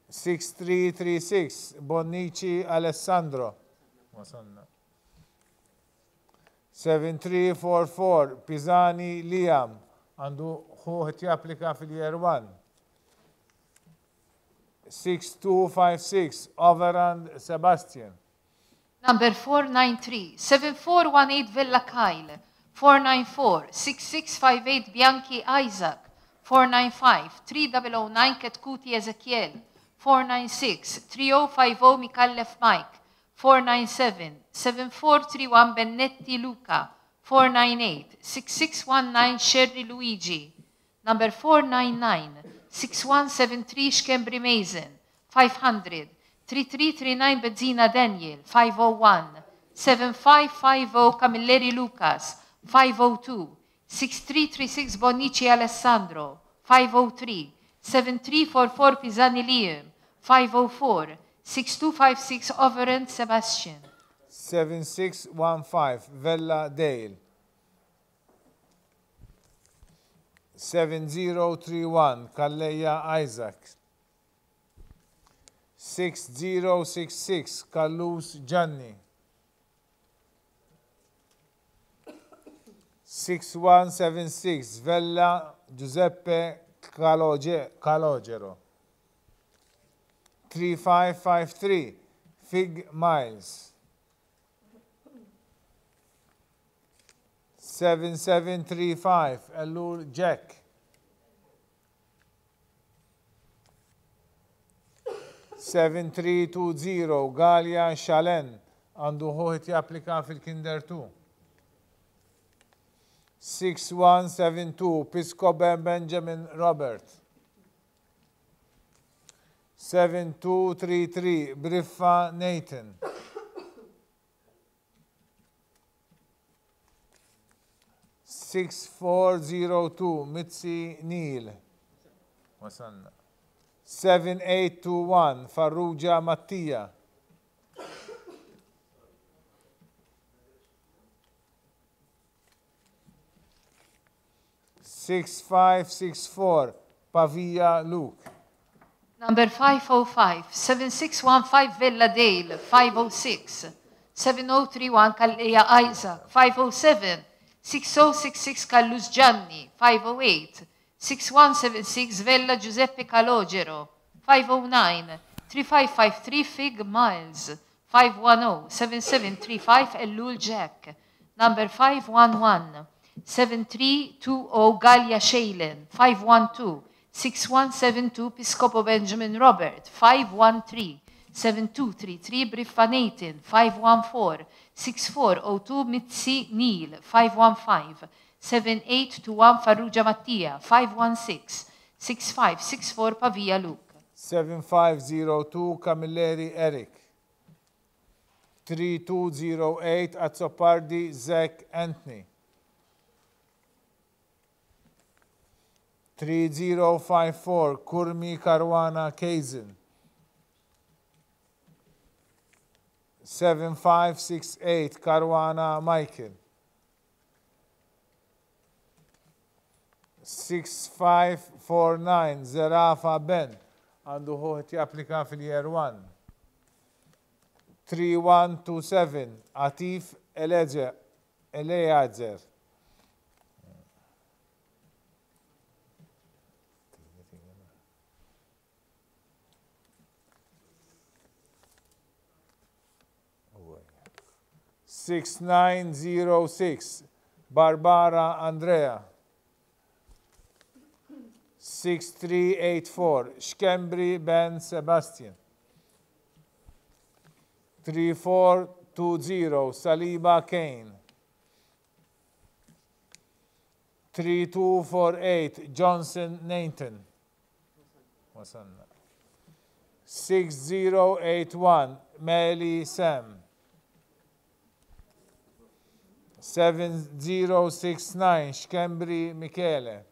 6336 Bonnici Alessandro. 7344 Pisani Liam. Għandu ħuħet japplika fil-year 1. 6256 Overand Sebastian. Number 493, 7418 Villa Kyle. 494, 6658 Bianchi Isaac. 495, 3009 Ketkuti Ezekiel. 496, 3050 Mikallef Mike. 497, 7431 Bennetti Luca. 498, 6619 Sherry Luigi. Number 499, 6173 Shkembri Mason. 500, 3339 Benzina Daniel. 501, 7550 Camilleri Lucas. 502, 6336 Bonnici Alessandro. 503, 7344 Pisani Liam. 504, 6256 Overend Sebastian. 7615 Vella Dale. 7031 Calleja Isaac. 6066 Callus Gianni. 6176 Vella Giuseppe Calogero. 3553 Fig Miles. 7735 Elul Jack. 7320 Galia Shalen. Għandu ħuħit japplika fil-Kinder 2. 6172 Piscobe Benjamin Robert. 7233 Briffa Nathan. 6402 Mitzi Neil. Wasanna. 7821 Farrugia Mattia. 6564 Pavia Luke. Number 505, 7615 Villa Dale. 506, 7031 Calleja Isaac. 507, 6066 Callus Gianni. 508, 6176 Villa Giuseppe Calogero. 509, 3553 Fig Miles. 510, 7735 Elul Jack. Number 511, 7320 Galia Shailen. 512, 6172 Piscopo Benjamin Robert. 513, 7233 Briffa Nathan. 514, 6402 Mitzi Neil 515 7821 Farrugia Mattia 516 6564 Pavia Luke 7502 Camilleri Eric 3208 Azzopardi Zach Anthony 3054 Kurmi Caruana Kazin 7568 Caruana Michael 6549 Zerafa Ben għandu ħuħt japplika fil-year 1 3127 Atif Eleazer 6906 Barbara Andrea 6384 Shkembri Ben Sebastian 3420 Saliba Kane 3248 Johnson Nathan 6081 Meli Sam 7069 Shkembri Michele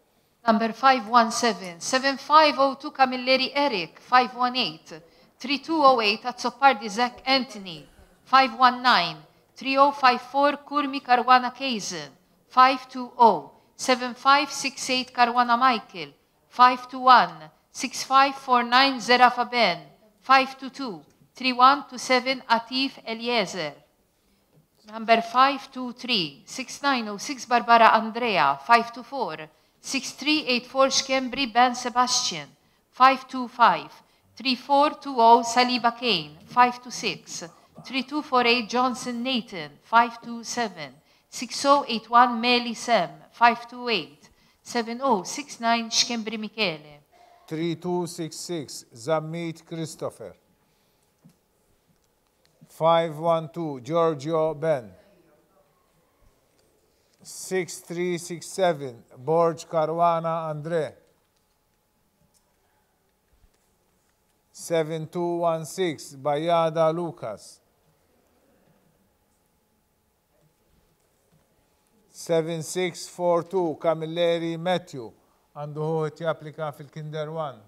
Number 517 7502 Camilleri Eric 518 3208 Azzopardi Zach Anthony 519 3054 Kurmi Caruana Kazin 520 7568 Caruana Michael 521 6549 Zerafa Ben 522 3127 Atif Eliezer Number 523 6906 Barbara Andrea 524 6384 Shkembri Ben Sebastian 525 3420 Saliba Kane 526 3248 Johnson Nathan 527 6081 Meli Sem 528 7069 Shkembri Michele 3266 Zammit Christopher 512 Giorgio Ben 6367 Borj Caruana Andre 7216 Bayada Lucas 7642 Camilleri Matthew għandu ħuħt japplika fil-Kinder 1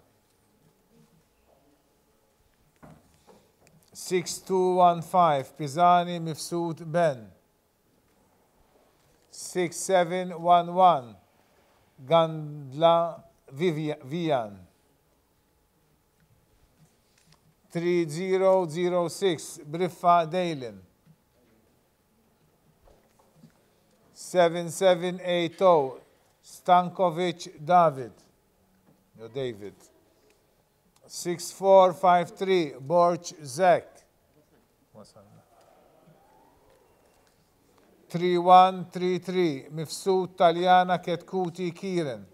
6215 Pisani Mifsud Ben 6711 Gandla Vian 3006 Briffa Dalen 7780 Stankovic David 6453 Borch Zach 3133 Mifsud Taljana Ketkuti Kiren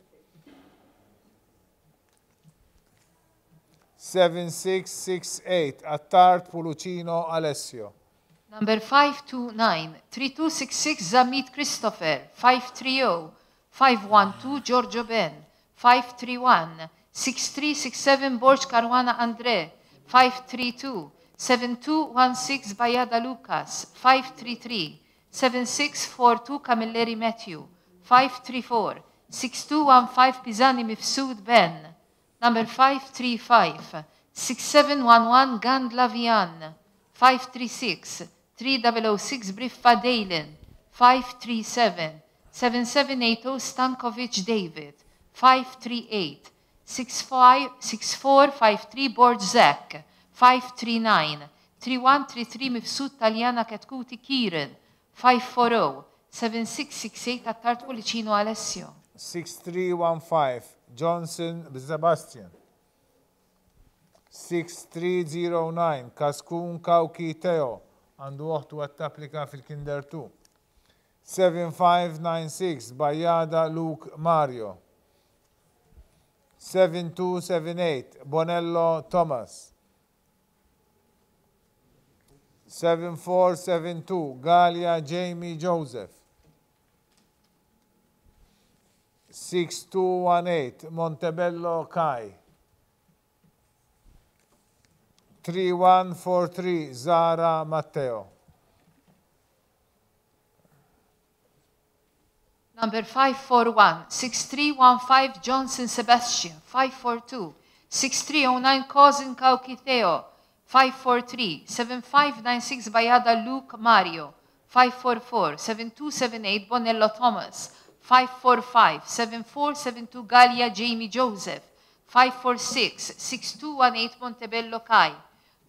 7668 Attart Pulucino Alessio Number 529 3266 Zamit Christopher 530 512 Giorgio Ben 531 6367 Borj Caruana Andre 532 7216 Bayada Lucas 533 7642 Camilleri Matthew 534 6215 Pisani Mifsud Ben Number 535 6711 Gandla Vian 536 3006 Briffa Dalen 537 7780 Stankovic David 538 6453 Borj Zach 539 3133 Mifsud Taljana Ketkuti Kiren 540 7668 Attart Policino Alessio 6315 Johnson Sebastian 6309 Kaskun Kauki Teo għandu uħtu għat-applika fil-Kinder 2 7596 Bayada Luke Mario 7278 Bonello Thomas 7472 Gallia Jamie Joseph. 6218 Montebello Kai. 3143 Zara Matteo. Number 541, 6315 Johnson Sebastian, 542, 6309 Cousin Kauki Theo, 543, 7596 Bayada Luke Mario, 544, 7278 Bonello Thomas, 545, 7472 Gallia Jamie Joseph, 546, 6218 Montebello Kai,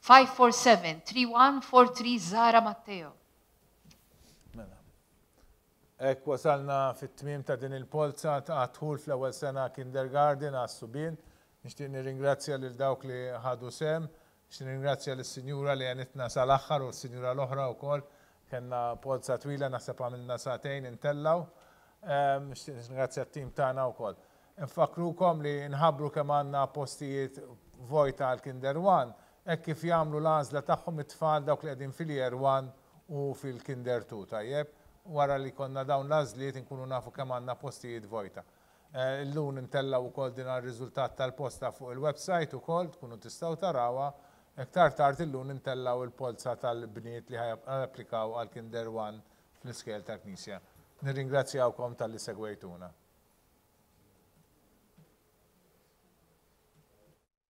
547, 3143 Zara Matteo. Ek wasalna fit-tmiem ta' din il-polza ta' Dħul fl-ewwel sena kindergarten għas Subien. Nixtieq nirringrazzja lil dawk li ħadu sem, nixtieq nirringrazzja lis-Sinjura li għenitna sal-aħħar u s-Sinjura l-oħra wkoll. Kenna polza twila naħseb għamilna satejn intellaw. Nixtieq nirringrazzja t-tim tagħna wkoll. Infakrukom li nħabbru kemm għandna postijiet vojta għal Kinder 1, hekk kif jagħmlu l-għażla tagħhom it-tfal dawk li qegħdin fil-Year 1 u fil-Kinder 2 tajjeb. Wara li konna dawn l-għażliet inkunu nafu kemm għandna postijiet vojta. Illum intellaw ukoll din għar-riżultat tal-posta fuq il-website ukoll tkunu tistgħu tarawha. Iktar tard illum intellaw il-polza tal-bniet li ħajapplikaw għal Kinder 1 fl-Iskejjel tal-Knisja. Nirringrazzjawkom tal-li segwejtuna.